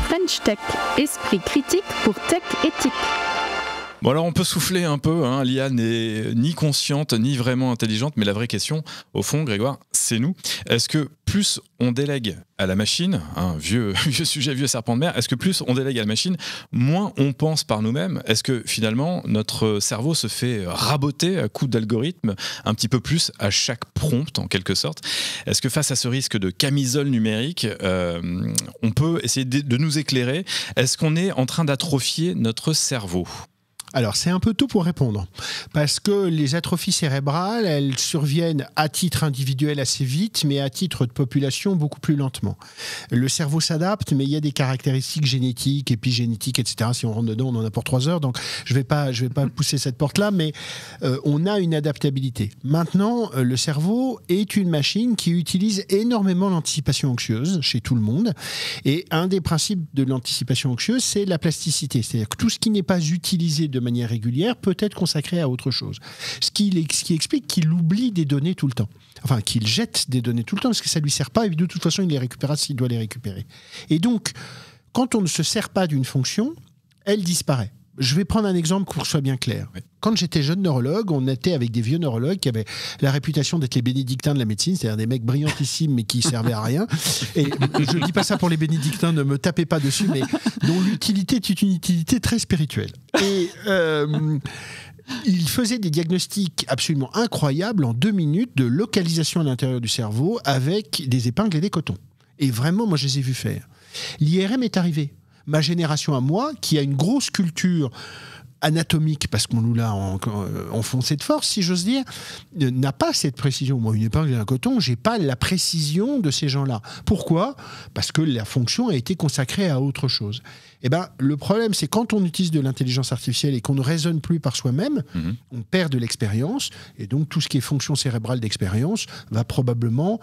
French Tech, esprit critique pour tech éthique. Bon alors on peut souffler un peu, hein. L'IA n'est ni consciente ni vraiment intelligente, mais la vraie question, au fond, Grégoire, c'est nous. Est-ce que plus on délègue à la machine, vieux sujet, vieux serpent de mer, est-ce que plus on délègue à la machine, moins on pense par nous-mêmes? Est-ce que finalement notre cerveau se fait raboter à coups d'algorithmes un petit peu plus à chaque prompt en quelque sorte? Est-ce que face à ce risque de camisole numérique, on peut essayer de nous éclairer? Est-ce qu'on est en train d'atrophier notre cerveau? Alors, c'est un peu tôt pour répondre, parce que les atrophies cérébrales, elles surviennent à titre individuel assez vite, mais à titre de population beaucoup plus lentement. Le cerveau s'adapte, mais il y a des caractéristiques génétiques, épigénétiques, etc. Si on rentre dedans, on en a pour 3 heures, donc je vais pas pousser cette porte-là, mais on a une adaptabilité. Maintenant, le cerveau est une machine qui utilise énormément l'anticipation anxieuse chez tout le monde, et un des principes de l'anticipation anxieuse, c'est la plasticité, c'est-à-dire que tout ce qui n'est pas utilisé de manière régulière peut être consacré à autre chose. Ce qui explique qu'il oublie des données tout le temps. Enfin, qu'il jette des données tout le temps, parce que ça ne lui sert pas, et de toute façon, il les récupérera s'il doit les récupérer. Et donc, quand on ne se sert pas d'une fonction, elle disparaît. Je vais prendre un exemple pour que ce soit bien clair. Oui. Quand j'étais jeune neurologue, on était avec des vieux neurologues qui avaient la réputation d'être les bénédictins de la médecine, c'est-à-dire des mecs brillantissimes mais qui servaient à rien. Et je ne dis pas ça pour les bénédictins, ne me tapez pas dessus, mais dont l'utilité est une utilité très spirituelle. Et il faisait des diagnostics absolument incroyables en 2 minutes de localisation à l'intérieur du cerveau avec des épingles et des cotons. Et vraiment, moi, je les ai vus faire. L'IRM est arrivé. Ma génération à moi, qui a une grosse culture anatomique, parce qu'on nous l'a enfoncé de force, si j'ose dire, n'a pas cette précision. Moi, une épingle et un coton, j'ai pas la précision de ces gens-là. Pourquoi ? Parce que la fonction a été consacrée à autre chose. Eh ben, le problème, c'est quand on utilise de l'intelligence artificielle et qu'on ne raisonne plus par soi-même, on perd de l'expérience, et donc tout ce qui est fonction cérébrale d'expérience va probablement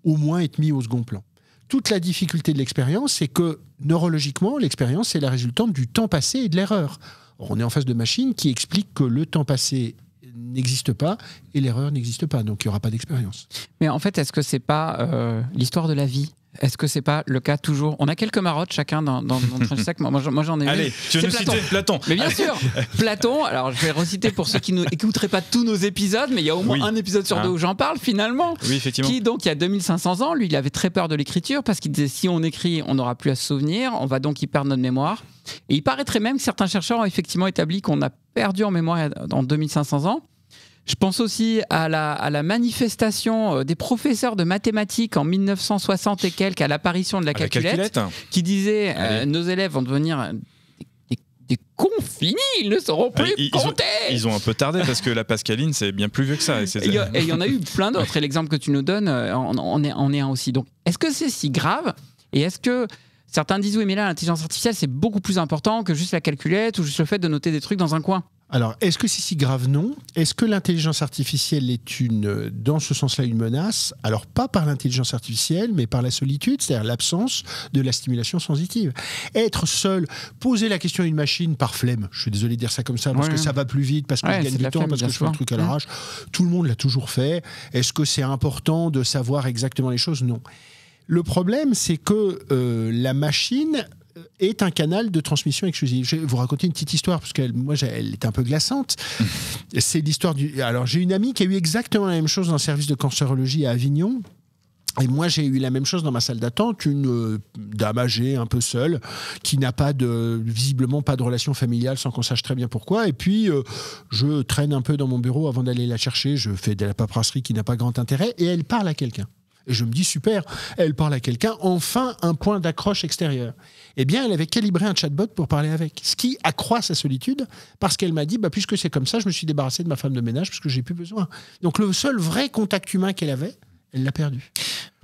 au moins être mis au second plan. Toute la difficulté de l'expérience, c'est que neurologiquement, l'expérience, c'est la résultante du temps passé et de l'erreur. Or, on est en face de machines qui expliquent que le temps passé n'existe pas et l'erreur n'existe pas, donc il n'y aura pas d'expérience. Mais en fait, est-ce que c'est pas l'histoire de la vie ? Est-ce que c'est pas le cas toujours ? On a quelques marottes chacun dans notre sac. Moi j'en ai Allez, une. tu veux nous citer Platon ? Mais bien sûr, Platon. Alors je vais reciter pour ceux qui n'écouteraient pas tous nos épisodes, mais il y a au moins un épisode sur 2 où j'en parle finalement. Oui, effectivement. Qui donc il y a 2500 ans, lui il avait très peur de l'écriture parce qu'il disait si on écrit, on n'aura plus à se souvenir, on va donc y perdre notre mémoire. Et il paraîtrait même que certains chercheurs ont effectivement établi qu'on a perdu en mémoire dans 2500 ans. Je pense aussi à la manifestation des professeurs de mathématiques en 1960 et quelques, à l'apparition de la calculette, qui disait nos élèves vont devenir des cons finis, ils ne sauront plus compter. Ils ont un peu tardé parce que la pascaline, c'est bien plus vieux que ça. Et il y en a eu plein d'autres. Et l'exemple que tu nous donnes, on est un aussi. Donc, est-ce que c'est si grave ? Et est-ce que certains disent oui, mais là, l'intelligence artificielle, c'est beaucoup plus important que juste la calculette ou juste le fait de noter des trucs dans un coin ? Alors, est-ce que c'est si grave ? Non. Est-ce que l'intelligence artificielle est dans ce sens-là, une menace ? Alors, pas par l'intelligence artificielle, mais par la solitude, c'est-à-dire l'absence de la stimulation sensitive. Être seul, poser la question à une machine par flemme, je suis désolé de dire ça comme ça, parce que ça va plus vite, parce que je gagne du temps, parce que je fais un truc à l'arrache, tout le monde l'a toujours fait. Est-ce que c'est important de savoir exactement les choses ? Non. Le problème, c'est que la machine est un canal de transmission exclusive. Je vais vous raconter une petite histoire, parce qu'elle est un peu glaçante. C'est l'histoire Alors, j'ai une amie qui a eu exactement la même chose dans le service de cancérologie à Avignon. Et moi, j'ai eu la même chose dans ma salle d'attente, une dame âgée, un peu seule, qui n'a visiblement pas de relation familiale, sans qu'on sache très bien pourquoi. Et puis, je traîne un peu dans mon bureau avant d'aller la chercher. Je fais de la paperasserie qui n'a pas grand intérêt. Et elle parle à quelqu'un. Et je me dis, super, elle parle à quelqu'un, enfin un point d'accroche extérieur. Eh bien, elle avait calibré un chatbot pour parler avec, ce qui accroît sa solitude, parce qu'elle m'a dit, puisque c'est comme ça, je me suis débarrassé de ma femme de ménage, parce que j'ai plus besoin. Donc le seul vrai contact humain qu'elle avait, elle l'a perdu.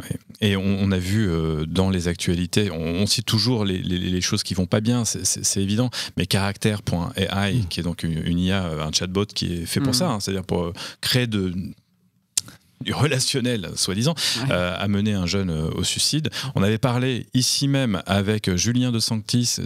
Ouais. Et on a vu dans les actualités, on cite toujours les choses qui vont pas bien, c'est évident, mais Character.ai, qui est donc une IA, un chatbot qui est fait pour ça, c'est-à-dire pour créer du relationnel, soi-disant, a mené un jeune au suicide. On avait parlé ici même avec Julien de Sanctis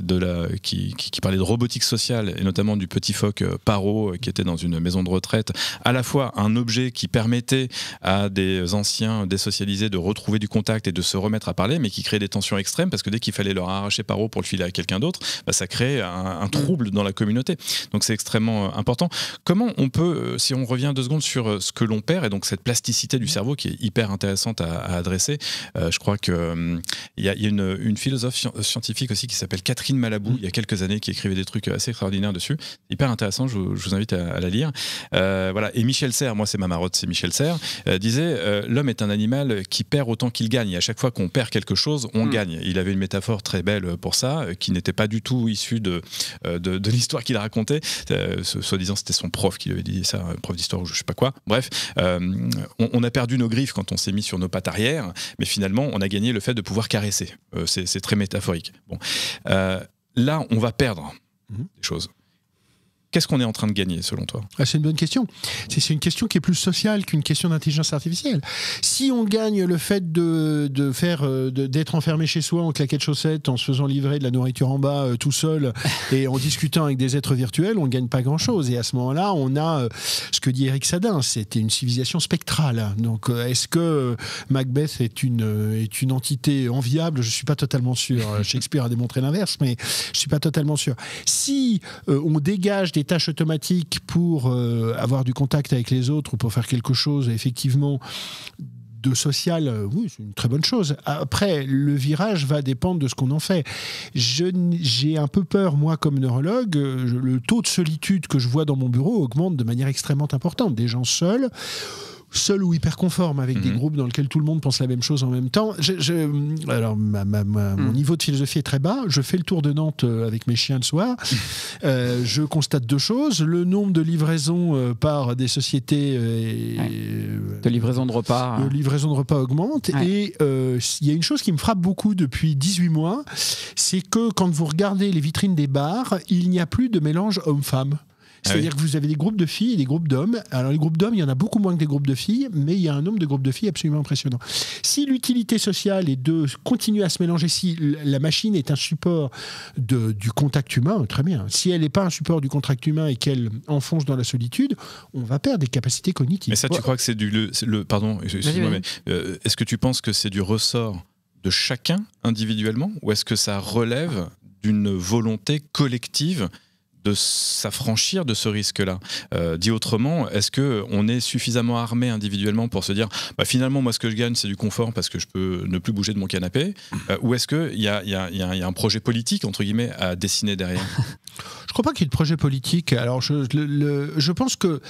qui parlait de robotique sociale et notamment du petit phoque Paro qui était dans une maison de retraite, à la fois un objet qui permettait à des anciens désocialisés de retrouver du contact et de se remettre à parler, mais qui créait des tensions extrêmes parce que dès qu'il fallait leur arracher Paro pour le filer à quelqu'un d'autre, ça créait un trouble dans la communauté. Donc c'est extrêmement important. Comment on peut, si on revient 2 secondes sur ce que l'on perd et donc cette plasticité du cerveau qui est hyper intéressante à adresser. Je crois qu'il y a une philosophe scientifique aussi qui s'appelle Catherine Malabou, il y a quelques années, qui écrivait des trucs assez extraordinaires dessus. Hyper intéressant, je vous invite à la lire. Voilà. Et Michel Serres, moi c'est ma marotte, c'est Michel Serres, disait l'homme est un animal qui perd autant qu'il gagne. Et à chaque fois qu'on perd quelque chose, on gagne. Il avait une métaphore très belle pour ça, qui n'était pas du tout issue de l'histoire qu'il racontait. Soi-disant, c'était son prof qui lui avait dit ça, prof d'histoire ou je sais pas quoi. Bref, on a perdu nos griffes quand on s'est mis sur nos pattes arrière, mais finalement, on a gagné le fait de pouvoir caresser. C'est très métaphorique. Bon. Là, on va perdre des choses. Qu'est-ce qu'on est en train de gagner, selon toi ? C'est une bonne question. C'est une question qui est plus sociale qu'une question d'intelligence artificielle. Si on gagne le fait d'être enfermé chez soi en claquettes chaussettes, en se faisant livrer de la nourriture en bas tout seul et en discutant avec des êtres virtuels, on ne gagne pas grand-chose. Et à ce moment-là, on a ce que dit Eric Sadin, c'était une civilisation spectrale. Donc, est-ce que Macbeth est une entité enviable ? Je ne suis pas totalement sûr. Shakespeare a démontré l'inverse, mais je ne suis pas totalement sûr. Si on dégage des tâches automatiques pour avoir du contact avec les autres ou pour faire quelque chose effectivement de social, oui, c'est une très bonne chose. Après, le virage va dépendre de ce qu'on en fait. J'ai un peu peur, moi, comme neurologue, le taux de solitude que je vois dans mon bureau augmente de manière extrêmement importante. Des gens seuls ou hyper conformes, avec des groupes dans lesquels tout le monde pense la même chose en même temps. Alors, mon niveau de philosophie est très bas. Je fais le tour de Nantes avec mes chiens le soir. Je constate 2 choses. Le nombre de livraisons par des sociétés... de livraison de repas. De livraison de repas augmente. Ouais. Et il y a une chose qui me frappe beaucoup depuis 18 mois, c'est que quand vous regardez les vitrines des bars, il n'y a plus de mélange homme-femme. C'est-à-dire que vous avez des groupes de filles et des groupes d'hommes. Alors les groupes d'hommes, il y en a beaucoup moins que des groupes de filles, mais il y a un nombre de groupes de filles absolument impressionnant. Si l'utilité sociale est de continuer à se mélanger, si la machine est un support du contact humain, très bien. Si elle n'est pas un support du contact humain et qu'elle enfonce dans la solitude, on va perdre des capacités cognitives. Mais ça, tu crois que c'est pardon, excuse-moi, mais est-ce que tu penses que c'est du ressort de chacun individuellement, ou est-ce que ça relève d'une volonté collective de s'affranchir de ce risque-là. Dit autrement, est-ce qu'on est suffisamment armé individuellement pour se dire finalement, moi, ce que je gagne, c'est du confort parce que je peux ne plus bouger de mon canapé, ou est-ce qu'il y a un projet politique, entre guillemets, à dessiner derrière ? Je ne crois pas qu'il y ait de projet politique. Alors, je pense que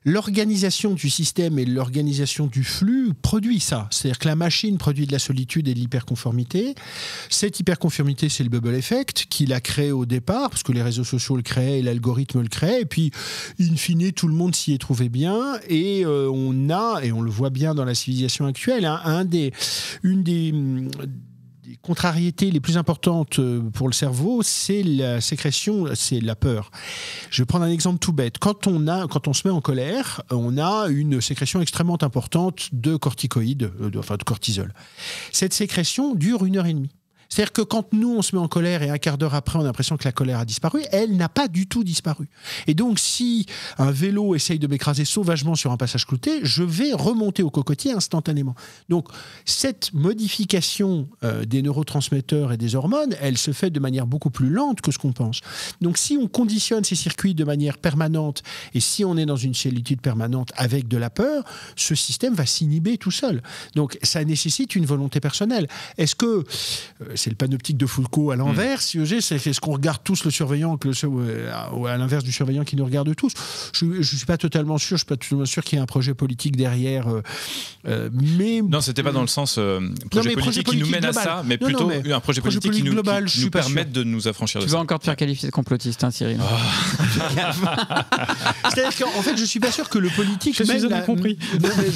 l'organisation du système et l'organisation du flux produit ça. C'est-à-dire que la machine produit de la solitude et de l'hyperconformité. Cette hyperconformité, c'est le bubble effect qu'il a créé au départ, parce que les réseaux sociaux le créaient et l'algorithme le créait. Et puis, in fine, tout le monde s'y est trouvé bien. Et on le voit bien dans la civilisation actuelle, une des contrariétés les plus importantes pour le cerveau, c'est la sécrétion, c'est la peur. Je vais prendre un exemple tout bête. Quand on se met en colère, on a une sécrétion extrêmement importante de corticoïdes, de cortisol. Cette sécrétion dure 1h30. C'est-à-dire que quand nous, on se met en colère et un quart d'heure après, on a l'impression que la colère a disparu, elle n'a pas du tout disparu. Et donc, si un vélo essaye de m'écraser sauvagement sur un passage clouté, je vais remonter au cocotier instantanément. Donc, cette modification des neurotransmetteurs et des hormones, elle se fait de manière beaucoup plus lente que ce qu'on pense. Donc, si on conditionne ces circuits de manière permanente et si on est dans une solitude permanente avec de la peur, ce système va s'inhiber tout seul. Donc, ça nécessite une volonté personnelle. Est-ce que... c'est le panoptique de Foucault à l'envers, si c'est est-ce qu'on regarde tous le surveillant ou à l'inverse du surveillant qui nous regarde tous. Je suis pas totalement sûr, qu'il y ait un projet politique derrière, mais non, c'était pas dans le sens projet politique qui nous mène global. À ça, mais plutôt un projet politique qui nous permette de nous affranchir de ça. Tu vas encore te faire qualifier de complotiste, hein, Cyril. C'est-à-dire qu'en fait, je suis pas sûr que le politique je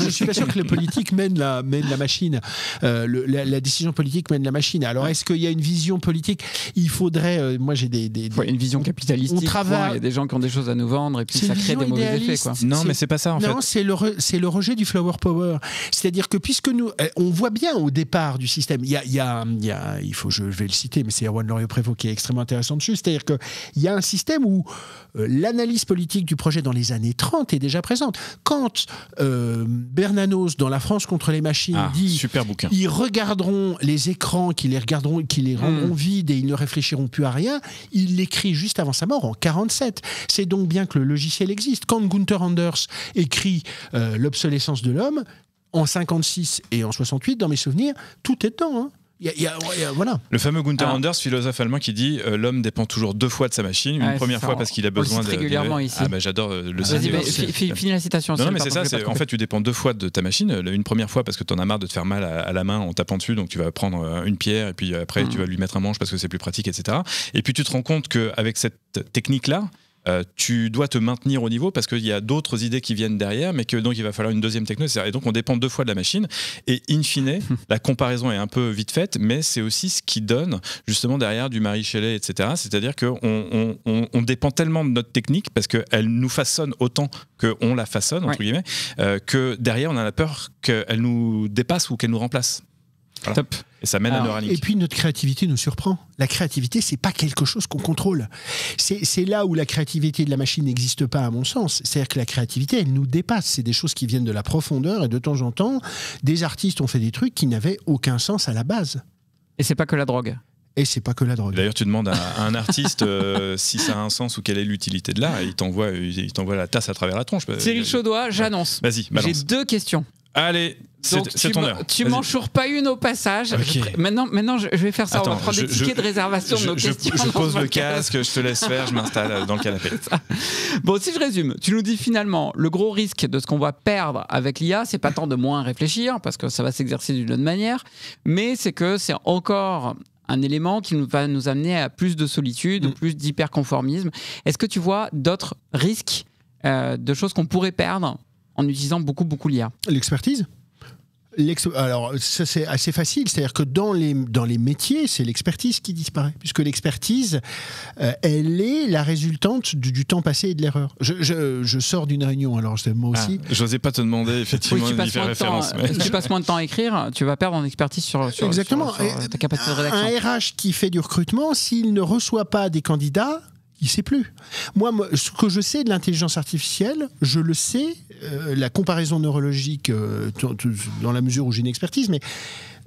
suis pas sûr que le politique mène la machine. La décision politique mène la machine. Alors est-ce qu'il y a une vision politique? Il faudrait, moi j'ai une vision capitalistique. On travaille. Il y a des gens qui ont des choses à nous vendre et puis ça crée des mauvais effets. Quoi. Non, mais c'est pas ça en fait. Non, c'est le rejet du flower power. C'est-à-dire que puisque nous, on voit bien au départ du système, je vais le citer, mais c'est Erwan Loriot-Prévost qui est extrêmement intéressant dessus. C'est-à-dire qu'il y a un système où l'analyse politique du projet dans les années 30 est déjà présente. Quand Bernanos, dans La France contre les machines, dit super bouquin. Ils regarderont les écrans, qui les rendront vides et ils ne réfléchiront plus à rien, il l'écrit juste avant sa mort en 47. C'est donc bien que le logiciel existe. Quand Gunther Anders écrit L'obsolescence de l'homme, en 56 et en 68, dans mes souvenirs, tout est dedans. Hein. Voilà. Le fameux Gunther Anders, philosophe allemand, qui dit l'homme dépend toujours 2 fois de sa machine. Une première fois parce qu'il a besoin régulièrement ici. Ah bah j'adore le citer. Finis la citation. Non, mais c'est ça. En fait, tu dépends 2 fois de ta machine. Une première fois parce que tu en as marre de te faire mal à la main en tapant dessus, donc tu vas prendre une pierre et puis après tu vas lui mettre un manche parce que c'est plus pratique, etc. Et puis tu te rends compte qu'avec cette technique-là, tu dois te maintenir au niveau parce qu'il y a d'autres idées qui viennent derrière, mais que donc il va falloir une deuxième techno, etc. Et donc on dépend 2 fois de la machine. Et in fine, la comparaison est un peu vite faite, mais c'est aussi ce qui donne justement derrière du Mary Shelley, etc. C'est-à-dire qu'on dépend tellement de notre technique parce qu'elle nous façonne autant qu'on la façonne, entre guillemets, que derrière on a la peur qu'elle nous dépasse ou qu'elle nous remplace. Voilà. Top. Et ça mène à Neuralink. Et puis notre créativité nous surprend. La créativité, c'est pas quelque chose qu'on contrôle. C'est là où la créativité de la machine n'existe pas, à mon sens. C'est-à-dire que la créativité, elle nous dépasse. C'est des choses qui viennent de la profondeur et de temps en temps, des artistes ont fait des trucs qui n'avaient aucun sens à la base. Et c'est pas que la drogue. Et c'est pas que la drogue. D'ailleurs, tu demandes à un artiste si ça a un sens ou quelle est l'utilité de l'art, et il t'envoie la tasse à travers la tronche. Cyril Chaudois, j'annonce. Vas-y, balance. J'ai 2 questions. Allez, c'est ton heure. Tu m'en choures pas une au passage. Okay. Maintenant, je vais faire ça. Attends, on va prendre des tickets de réservation de nos questions. Je pose le casque, je te laisse faire, je m'installe dans le canapé. Bon, si je résume, tu nous dis finalement, le gros risque de ce qu'on va perdre avec l'IA, c'est pas tant de moins réfléchir, parce que ça va s'exercer d'une autre manière, mais c'est que c'est encore un élément qui va nous amener à plus de solitude, plus d'hyperconformisme. Est-ce que tu vois d'autres risques de choses qu'on pourrait perdre en utilisant beaucoup l'IA? L'expertise. Alors, ça c'est assez facile, c'est-à-dire que dans les métiers, c'est l'expertise qui disparaît, puisque l'expertise, elle est la résultante du temps passé et de l'erreur. Je sors d'une réunion, alors moi aussi. J'osais pas te demander effectivement d'y faire référence. Si tu passes moins de temps à écrire, tu vas perdre en expertise sur Exactement. sur ta capacité de rédaction. Un RH qui fait du recrutement, s'il ne reçoit pas des candidats, il ne sait plus. Moi, ce que je sais de l'intelligence artificielle, je le sais, la comparaison neurologique, dans la mesure où j'ai une expertise, mais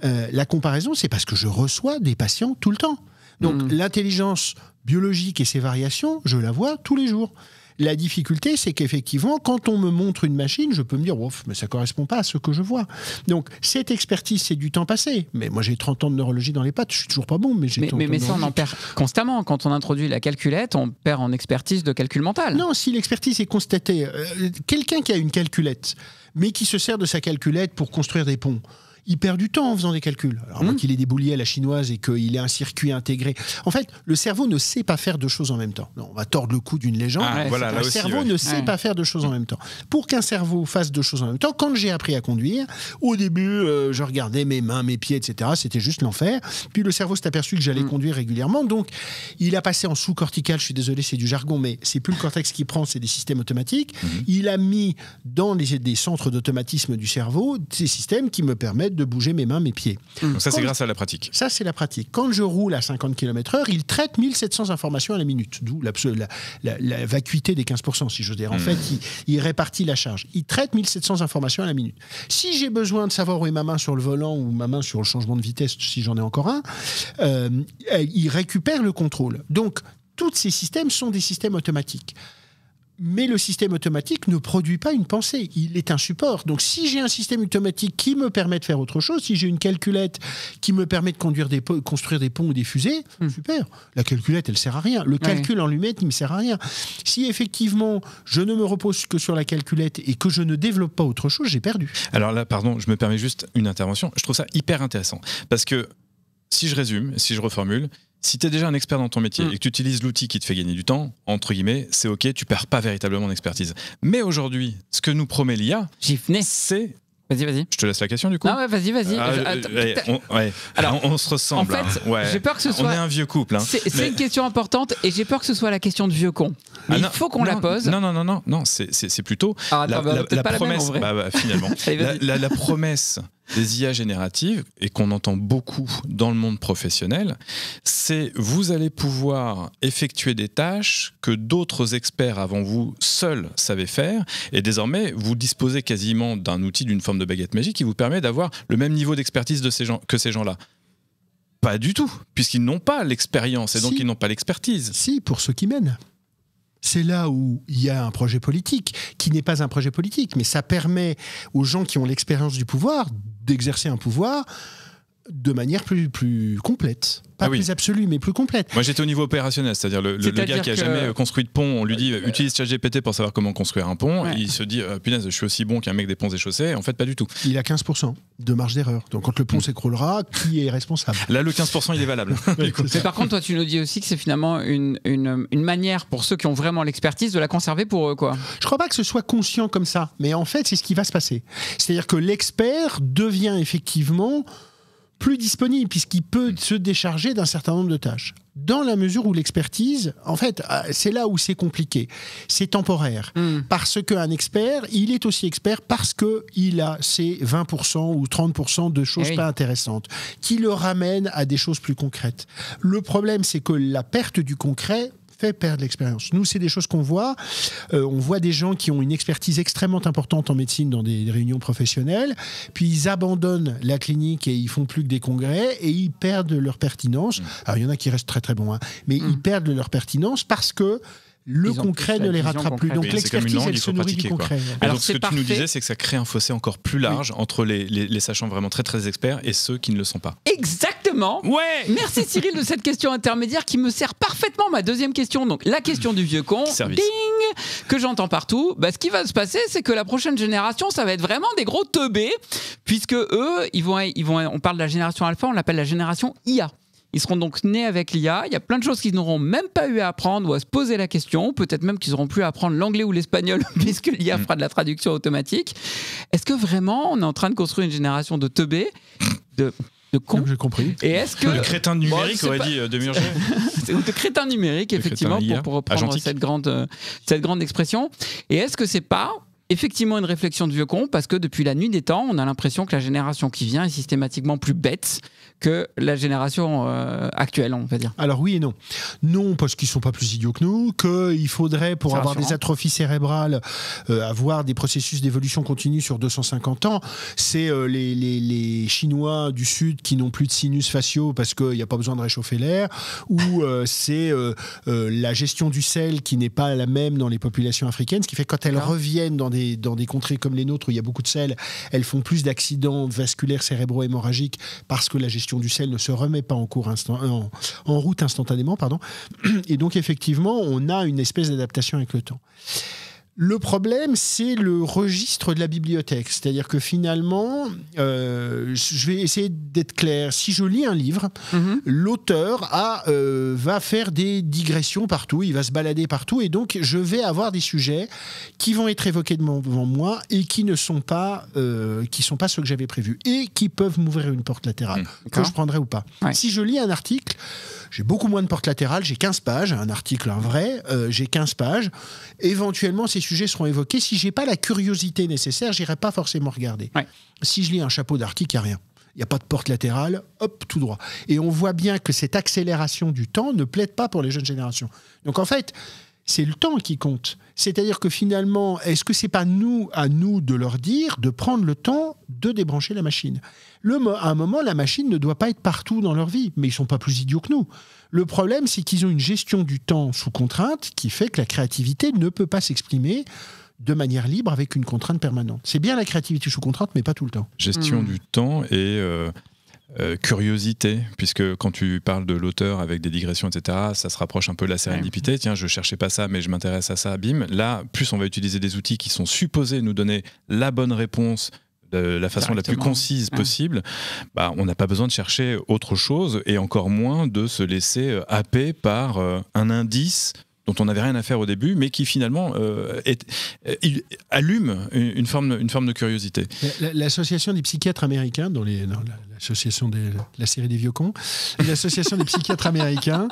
la comparaison, c'est parce que je reçois des patients tout le temps. Donc l'intelligence biologique et ses variations, je la vois tous les jours. La difficulté, c'est qu'effectivement, quand on me montre une machine, je peux me dire, mais ça ne correspond pas à ce que je vois. Donc, cette expertise, c'est du temps passé. Mais moi, j'ai 30 ans de neurologie dans les pattes, je suis toujours pas bon, mais j'ai 30 ans de mais ça, on neurologie. en perd constamment. Quand on introduit la calculette, on perd en expertise de calcul mental. Non, si l'expertise est constatée, quelqu'un qui a une calculette, mais qui se sert de sa calculette pour construire des ponts, il perd du temps en faisant des calculs. Alors qu'il ait des bouliers à la chinoise et qu'il ait un circuit intégré. En fait, le cerveau ne sait pas faire 2 choses en même temps. Non, on va tordre le cou d'une légende. Le cerveau ne sait pas faire 2 choses en même temps. Pour qu'un cerveau fasse 2 choses en même temps, quand j'ai appris à conduire, au début, je regardais mes mains, mes pieds, etc. C'était juste l'enfer. Puis le cerveau s'est aperçu que j'allais conduire régulièrement. Donc, il a passé en sous-cortical. Je suis désolé, c'est du jargon, mais c'est plus le cortex qui prend, c'est des systèmes automatiques. Il a mis dans des centres d'automatisme du cerveau ces systèmes qui me permettent de bouger mes mains, mes pieds. Donc ça, c'est grâce à la pratique. Ça, c'est la pratique. Quand je roule à 50 km/h, il traite 1700 informations à la minute, d'où la vacuité des 15%, si j'ose dire. En fait, il répartit la charge. Il traite 1700 informations à la minute. Si j'ai besoin de savoir où est ma main sur le volant ou ma main sur le changement de vitesse, si j'en ai encore un, il récupère le contrôle. Donc, tous ces systèmes sont des systèmes automatiques. Mais le système automatique ne produit pas une pensée, il est un support. Donc si j'ai un système automatique qui me permet de faire autre chose, si j'ai une calculette qui me permet de construire des ponts ou des fusées, super. La calculette, elle sert à rien. Le calcul en lui-même, il me sert à rien. Si effectivement, je ne me repose que sur la calculette et que je ne développe pas autre chose, j'ai perdu. Alors là, pardon, je me permets juste une intervention. Je trouve ça hyper intéressant. Parce que si je résume, si je reformule, si tu es déjà un expert dans ton métier et que tu utilises l'outil qui te fait gagner du temps, entre guillemets, c'est OK, tu perds pas véritablement d'expertise. Mais aujourd'hui, ce que nous promet l'IA, c'est Vas-y. Je te laisse la question du coup. Non, ouais, vas-y. Alors, on se ressemble. En fait, hein. j'ai peur que ce soit. On est un vieux couple. Hein. C'est une question importante et j'ai peur que ce soit la question de vieux con. Mais il faut qu'on la pose. Non, c'est plutôt la promesse. Finalement, Allez, la promesse des IA génératives, et qu'on entend beaucoup dans le monde professionnel, c'est vous allez pouvoir effectuer des tâches que d'autres experts avant vous seuls savaient faire, et désormais vous disposez quasiment d'un outil, d'une forme de baguette magique qui vous permet d'avoir le même niveau d'expertise que ces gens-là. Pas du tout, puisqu'ils n'ont pas l'expérience et donc ils n'ont pas l'expertise. Si, pour ceux qui mènent. C'est là où il y a un projet politique, qui n'est pas un projet politique, mais ça permet aux gens qui ont l'expérience du pouvoir d'exercer un pouvoir de manière plus complète. Pas plus absolue, mais plus complète. Moi, j'étais au niveau opérationnel, c'est-à-dire le gars qui a jamais construit de pont, on lui dit utilise ChatGPT pour savoir comment construire un pont, et il se dit punaise, je suis aussi bon qu'un mec des ponts et chaussées. En fait, pas du tout. Il a 15% de marge d'erreur. Donc quand le pont s'écroulera, qui est responsable? Là, le 15%, il est valable. Mais par contre, toi, tu nous dis aussi que c'est finalement une manière pour ceux qui ont vraiment l'expertise de la conserver pour eux, quoi. Je crois pas que ce soit conscient comme ça, mais en fait, c'est ce qui va se passer. C'est-à-dire que l'expert devient effectivement plus disponible, puisqu'il peut se décharger d'un certain nombre de tâches. Dans la mesure où l'expertise, en fait, c'est là où c'est compliqué. C'est temporaire. Parce qu'un expert, il est aussi expert parce qu'il a ses 20% ou 30% de choses pas intéressantes, qui le ramènent à des choses plus concrètes. Le problème, c'est que la perte du concret fait perdre l'expérience. Nous, c'est des choses qu'on voit. On voit des gens qui ont une expertise extrêmement importante en médecine dans des réunions professionnelles, puis ils abandonnent la clinique et ils font plus que des congrès et ils perdent leur pertinence. Alors, il y en a qui restent très très bons, mais ils perdent leur pertinence parce que le concret ne les rattrape plus. Donc l'expertise, elle se nourrit du concret. Alors ce que tu nous disais, c'est que ça crée un fossé encore plus large entre les sachants vraiment très très experts et ceux qui ne le sont pas. Exactement. Ouais. Merci Cyril de cette question intermédiaire qui me sert parfaitement ma deuxième question. Donc la question du vieux con, ding, que j'entends partout. Ce qui va se passer, c'est que la prochaine génération, ça va être vraiment des gros teubés, puisque eux, ils vont. On parle de la génération alpha, on l'appelle la génération IA. Ils seront donc nés avec l'IA. Il y a plein de choses qu'ils n'auront même pas eu à apprendre ou à se poser la question. Peut-être même qu'ils n'auront plus à apprendre l'anglais ou l'espagnol puisque l'IA fera de la traduction automatique. Est-ce que vraiment on est en train de construire une génération de teubés, de cons? J'ai compris. Et est-ce que le crétin numérique aurait dit de Murger. Ou de crétin numérique, effectivement, pour reprendre cette grande expression. Et est-ce que c'est pas effectivement une réflexion de vieux con, parce que depuis la nuit des temps, on a l'impression que la génération qui vient est systématiquement plus bête que la génération actuelle, on va dire. Alors oui et non. Non, parce qu'ils ne sont pas plus idiots que nous, qu'il faudrait, pour avoir des atrophies cérébrales, avoir des processus d'évolution continue sur 250 ans. C'est les Chinois du Sud qui n'ont plus de sinus faciaux parce qu'il n'y a pas besoin de réchauffer l'air, ou c'est la gestion du sel qui n'est pas la même dans les populations africaines, ce qui fait que quand elles reviennent dans des contrées comme les nôtres où il y a beaucoup de sel, elles font plus d'accidents vasculaires cérébro-hémorragiques parce que la gestion du sel ne se remet pas en route instantanément. Et donc effectivement, on a une espèce d'adaptation avec le temps. Le problème, c'est le registre de la bibliothèque. C'est-à-dire que finalement, je vais essayer d'être clair. Si je lis un livre, l'auteur va faire des digressions partout, il va se balader partout, et donc je vais avoir des sujets qui vont être évoqués devant moi et qui ne sont pas, ceux que j'avais prévus, et qui peuvent m'ouvrir une porte latérale, que je prendrai ou pas. Ouais. Si je lis un article, j'ai beaucoup moins de portes latérales, j'ai 15 pages, un article, un vrai, j'ai 15 pages. Éventuellement, ces sujets seront évoqués. Si je n'ai pas la curiosité nécessaire, je n'irai pas forcément regarder. Ouais. Si je lis un chapeau d'article, il n'y a rien. Il n'y a pas de porte latérale, hop, tout droit. Et on voit bien que cette accélération du temps ne plaide pas pour les jeunes générations. Donc en fait, c'est le temps qui compte. C'est-à-dire que finalement, est-ce que c'est pas à nous de leur dire de prendre le temps de débrancher la machine? À un moment, la machine ne doit pas être partout dans leur vie, mais ils sont pas plus idiots que nous. Le problème, c'est qu'ils ont une gestion du temps sous contrainte qui fait que la créativité ne peut pas s'exprimer de manière libre avec une contrainte permanente. C'est bien la créativité sous contrainte, mais pas tout le temps. Gestion du temps et curiosité, puisque quand tu parles de l'auteur avec des digressions, etc., ça se rapproche un peu de la sérendipité. Ouais. Tiens, je cherchais pas ça, mais je m'intéresse à ça, bim. Là, plus on va utiliser des outils qui sont supposés nous donner la bonne réponse de la façon la plus concise possible, on n'a pas besoin de chercher autre chose, et encore moins de se laisser happer par un indice dont on n'avait rien à faire au début, mais qui finalement allume une forme de curiosité. L'association des psychiatres américains, l'association de la série des vieux cons, l'association des psychiatres américains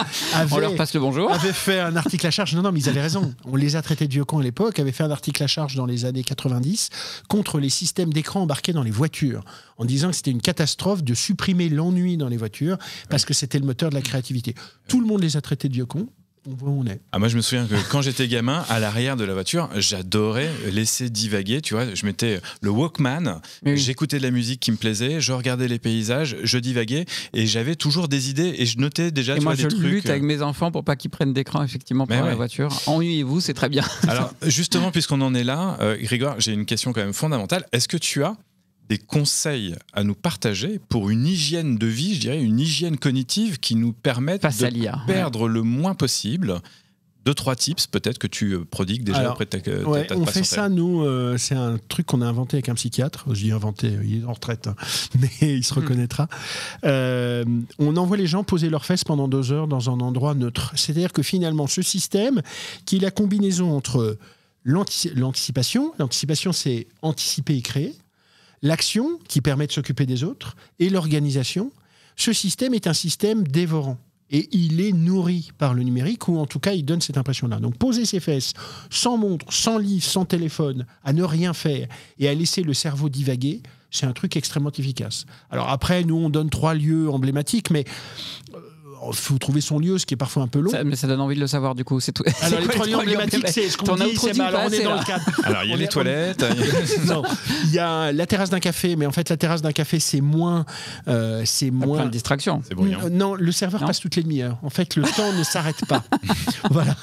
on leur passe le bonjour. avait fait un article à charge. Non, mais ils avaient raison. On les a traités de vieux cons à l'époque. Avait fait un article à charge dans les années 90 contre les systèmes d'écran embarqués dans les voitures, en disant que c'était une catastrophe de supprimer l'ennui dans les voitures parce que c'était le moteur de la créativité. Tout le monde les a traités de vieux cons. On voit où on est. Ah, moi, je me souviens que quand j'étais gamin, à l'arrière de la voiture, j'adorais laisser divaguer. Tu vois, je mettais le Walkman, j'écoutais de la musique qui me plaisait, je regardais les paysages, je divaguais et j'avais toujours des idées et je notais déjà des trucs. Je lutte avec mes enfants pour pas qu'ils prennent d'écran effectivement pendant la voiture. Ennuyez-vous, c'est très bien. Alors, justement, puisqu'on en est là, Grégoire, j'ai une question quand même fondamentale. Est-ce que tu as des conseils à nous partager pour une hygiène de vie, je dirais une hygiène cognitive qui nous permette de perdre le moins possible? 2-3 tips peut-être que tu prodigues déjà auprès de ta on fait ça, nous, c'est un truc qu'on a inventé avec un psychiatre. Je dis inventé, il est en retraite, hein, mais il se reconnaîtra. On envoie les gens poser leurs fesses pendant 2 heures dans un endroit neutre. C'est-à-dire que finalement, ce système, qui est la combinaison entre l'anticipation, c'est anticiper et créer, l'action, qui permet de s'occuper des autres, et l'organisation. Ce système est un système dévorant. Et il est nourri par le numérique, ou en tout cas, il donne cette impression-là. Donc, poser ses fesses, sans montre, sans livre, sans téléphone, à ne rien faire, et à laisser le cerveau divaguer, c'est un truc extrêmement efficace. Alors après, nous, on donne 3 lieux emblématiques, mais... il faut trouver son lieu, ce qui est parfois un peu long. Mais ça donne envie de le savoir, du coup. C'est tout. Alors, les 3 lieux emblématiques, c'est ce qu'on dit. Alors, on est dans le cadre. Alors, il y a les toilettes. Non, il y a la terrasse d'un café, mais en fait, la terrasse d'un café, c'est moins. Plein de distractions. C'est bruyant. Non, le serveur passe toutes les demi-heures. En fait, le temps ne s'arrête pas. Voilà.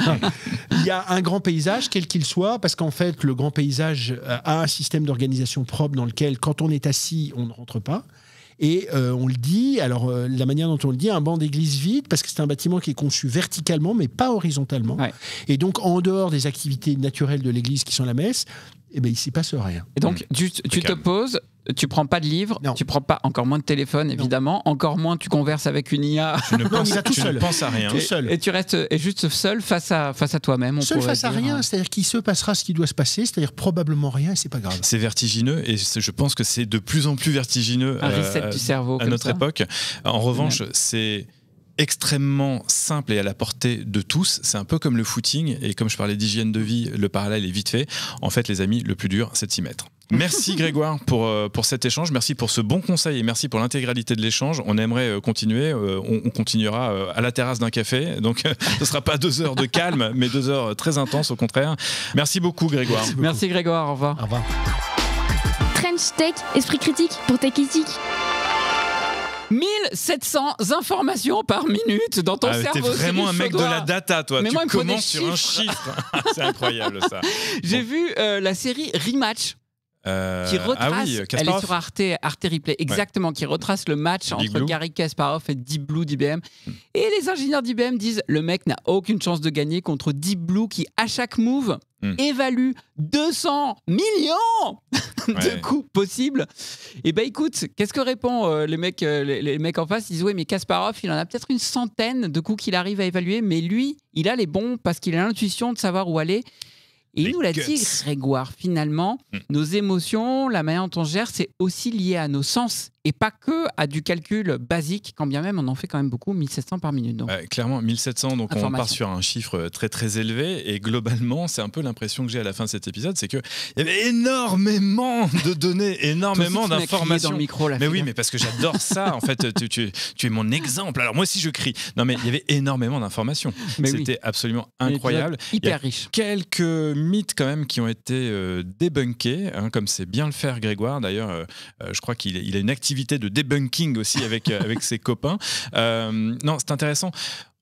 Il y a un grand paysage, quel qu'il soit, parce qu'en fait, le grand paysage a un système d'organisation propre dans lequel, quand on est assis, on ne rentre pas. Et on le dit, alors la manière dont on le dit, un banc d'église vide, parce que c'est un bâtiment qui est conçu verticalement, mais pas horizontalement. Ouais. Et donc, en dehors des activités naturelles de l'église qui sont la messe, eh ben, il ne s'y passe rien. Et donc, tu te poses, tu ne prends pas de livre, tu ne prends pas encore moins de téléphone, évidemment, encore moins tu converses avec une IA. Tu ne penses à rien. Tout seul. Et tu restes juste seul face à toi-même. Seul face à rien, c'est-à-dire qu'il se passera ce qui doit se passer, c'est-à-dire probablement rien, et c'est pas grave. C'est vertigineux, et je pense que c'est de plus en plus vertigineux un reset du cerveau à notre époque. En revanche, c'est extrêmement simple et à la portée de tous. C'est un peu comme le footing, et comme je parlais d'hygiène de vie, le parallèle est vite fait. En fait, les amis, le plus dur, c'est de s'y mettre. Merci Grégoire pour cet échange, merci pour ce bon conseil et merci pour l'intégralité de l'échange. On aimerait continuer, on continuera à la terrasse d'un café, donc ce ne sera pas 2 heures de calme, mais 2 heures très intenses au contraire. Merci beaucoup Grégoire. Merci Grégoire, au revoir. Au revoir. Trench Tech, esprit critique pour Tech Critique. 1700 informations par minute dans ton cerveau. T'es vraiment un mec de la data, toi. Mais tu commences sur un chiffre. C'est incroyable ça. J'ai vu la série Rematch. Qui retrace, elle est sur Arte Replay, exactement, qui retrace le match entre Garry Kasparov et Deep Blue d'IBM. Et les ingénieurs d'IBM disent le mec n'a aucune chance de gagner contre Deep Blue qui, à chaque move, évalue 200 millions de coups possibles. Et ben écoute, qu'est-ce que répond les mecs en face? Ils disent oui, mais Kasparov, il en a peut-être une centaine de coups qu'il arrive à évaluer, mais lui, il a les bons parce qu'il a l'intuition de savoir où aller. Et il nous l'a dit, Grégoire, finalement, nos émotions, la manière dont on gère, c'est aussi lié à nos sens et pas que à du calcul basique, quand bien même on en fait quand même beaucoup, 1700 par minute. Donc. Clairement, 1700, donc on part sur un chiffre très très élevé et globalement, c'est un peu l'imprestion que j'ai à la fin de cet épisode, c'est qu'il y avait énormément de données, énormément d'informations. Dans le micro, mais oui, mais parce que j'adore ça, en fait, tu es mon exemple. Alors moi aussi je crie. Non mais il y avait énormément d'informations. C'était absolument incroyable. Hyper riche. Quelques mythes quand même qui ont été débunkés, hein, comme c'est bien le faire Grégoire. D'ailleurs, je crois qu'il a une activité de debunking aussi avec ses copains. Non, c'est intéressant.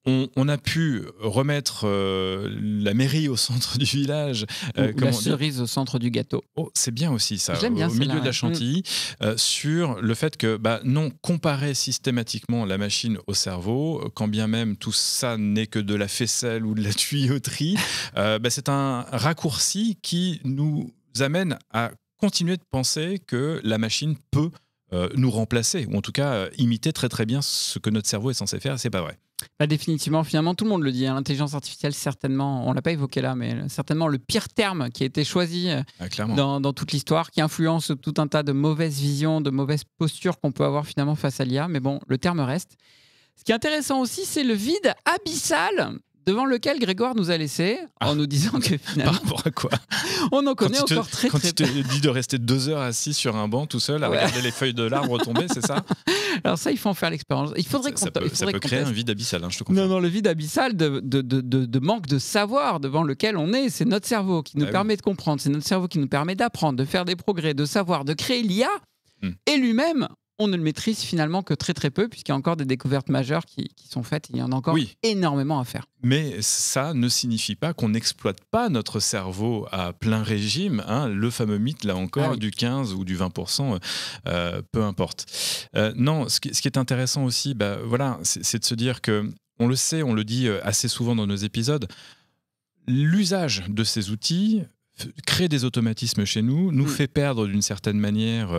On a pu remettre la mairie au centre du village. La cerise au centre du gâteau. Oh, c'est bien aussi ça, bien, au milieu de la chantilly, sur le fait que non, comparer systématiquement la machine au cerveau, quand bien même tout ça n'est que de la faisselle ou de la tuyauterie, c'est un raccourci qui nous amène à continuer de penser que la machine peut nous remplacer, ou en tout cas imiter très très bien ce que notre cerveau est censé faire, et c'est pas vrai. Définitivement, finalement, tout le monde le dit. L'intelligence artificielle, certainement, on ne l'a pas évoqué là, mais certainement le pire terme qui a été choisi dans toute l'histoire, qui influence tout un tas de mauvaises visions, de mauvaises postures qu'on peut avoir finalement face à l'IA. Mais bon, le terme reste. Ce qui est intéressant aussi, c'est le vide abyssal devant lequel Grégoire nous a laissé, en nous disant que finalement... Par rapport à quoi? On en connaît encore très peu. Quand il te dit de rester 2 heures assis sur un banc tout seul à regarder les feuilles de l'arbre tomber, c'est ça? Alors ça, il faut en faire l'expérience. Il faudrait ça peut créer un vide abyssal, je te confirme. Non, le vide abyssal de manque de savoir devant lequel on est, c'est notre cerveau qui nous permet de comprendre, c'est notre cerveau qui nous permet d'apprendre, de faire des progrès, de savoir, de créer l'IA, et lui-même... On ne le maîtrise finalement que très très peu, puisqu'il y a encore des découvertes majeures qui sont faites. Il y en a encore énormément à faire. Mais ça ne signifie pas qu'on n'exploite pas notre cerveau à plein régime. Le fameux mythe, là encore, du 15 ou du 20%, peu importe. Non, ce qui est intéressant aussi, c'est de se dire que, on le sait, on le dit assez souvent dans nos épisodes, l'usage de ces outils crée des automatismes chez nous, nous fait perdre d'une certaine manière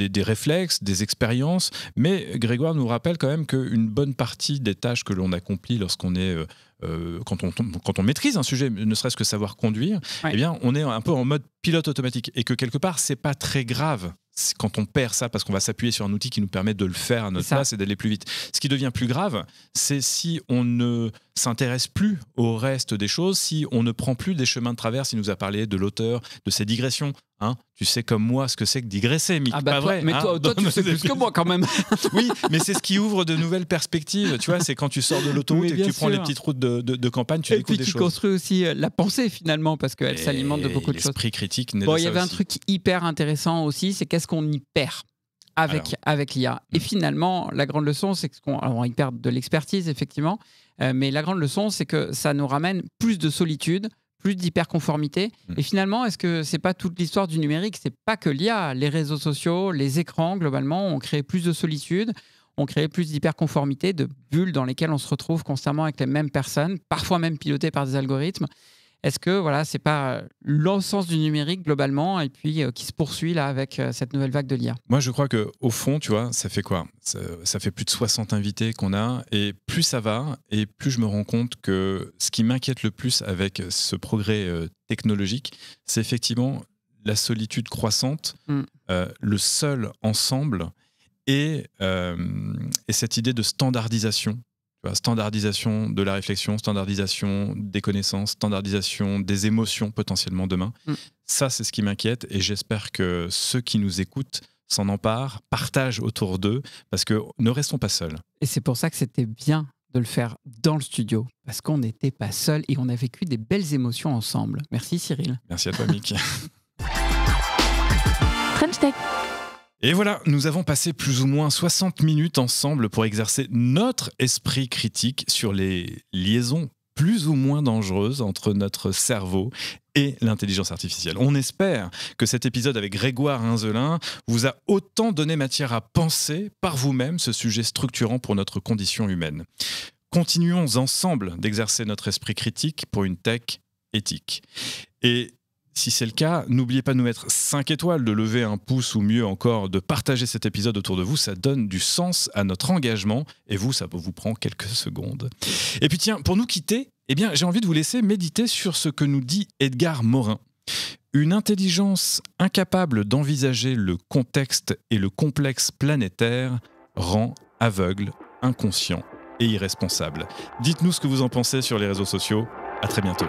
des réflexes, des expériences, mais Grégoire nous rappelle quand même qu'une bonne partie des tâches que l'on accomplit lorsqu'on est quand on maîtrise un sujet, ne serait-ce que savoir conduire, eh bien, on est un peu en mode pilote automatique et que quelque part, c'est pas très grave quand on perd ça parce qu'on va s'appuyer sur un outil qui nous permet de le faire à notre place et d'aller plus vite. Ce qui devient plus grave, c'est si on ne s'intéresse plus au reste des choses, si on ne prend plus des chemins de travers. Il nous a parlé de l'auteur, de ses digressions. Tu sais comme moi ce que c'est que digresser, Mick. Pas vrai. Mais toi tu sais plus que moi quand même. Oui, mais c'est ce qui ouvre de nouvelles perspectives. Tu vois, c'est quand tu sors de l'autoroute et que tu prends les petites routes de campagne, tu découvres des choses. Et puis qui construit aussi la pensée finalement, parce qu'elle s'alimente de beaucoup de choses. L'esprit critique. Il y avait un truc hyper intéressant aussi, c'est qu'est-ce qu'on y perd avec l'IA. Et finalement, la grande leçon, c'est qu'on y perd de l'expertise, effectivement, mais la grande leçon, c'est que ça nous ramène plus de solitude, plus d'hyperconformité. Et finalement, est-ce que c'est pas toute l'histoire du numérique? C'est pas que l'IA. Les réseaux sociaux, les écrans, globalement, ont créé plus de solitude, ont créé plus d'hyperconformité, de bulles dans lesquelles on se retrouve constamment avec les mêmes personnes, parfois même pilotées par des algorithmes. Est-ce que c'est pas l'essence du numérique globalement et puis qui se poursuit là avec cette nouvelle vague de l'IA? Moi, je crois qu'au fond, tu vois, ça fait quoi? Ça fait plus de 60 invités qu'on a et plus ça va et plus je me rends compte que ce qui m'inquiète le plus avec ce progrès technologique, c'est effectivement la solitude croissante, le seul ensemble et cette idée de standardisation. Standardisation de la réflexion, standardisation des connaissances, standardisation des émotions potentiellement demain. Ça, c'est ce qui m'inquiète et j'espère que ceux qui nous écoutent s'en emparent, partagent autour d'eux, parce que ne restons pas seuls. Et c'est pour ça que c'était bien de le faire dans le studio, parce qu'on n'était pas seuls et on a vécu des belles émotions ensemble. Merci Cyril. Merci à toi Mick. French Tech. Et voilà, nous avons passé plus ou moins 60 minutes ensemble pour exercer notre esprit critique sur les liaisons plus ou moins dangereuses entre notre cerveau et l'intelligence artificielle. On espère que cet épisode avec Grégoire Inzelin vous a autant donné matière à penser par vous-même ce sujet structurant pour notre condition humaine. Continuons ensemble d'exercer notre esprit critique pour une tech éthique. Et si c'est le cas, n'oubliez pas de nous mettre 5 étoiles, de lever un pouce ou mieux encore, de partager cet épisode autour de vous. Ça donne du sens à notre engagement et vous, ça vous prend quelques secondes. Et puis tiens, pour nous quitter, j'ai envie de vous laisser méditer sur ce que nous dit Edgar Morin. Une intelligence incapable d'envisager le contexte et le complexe planétaire rend aveugle, inconscient et irresponsable. Dites-nous ce que vous en pensez sur les réseaux sociaux. À très bientôt.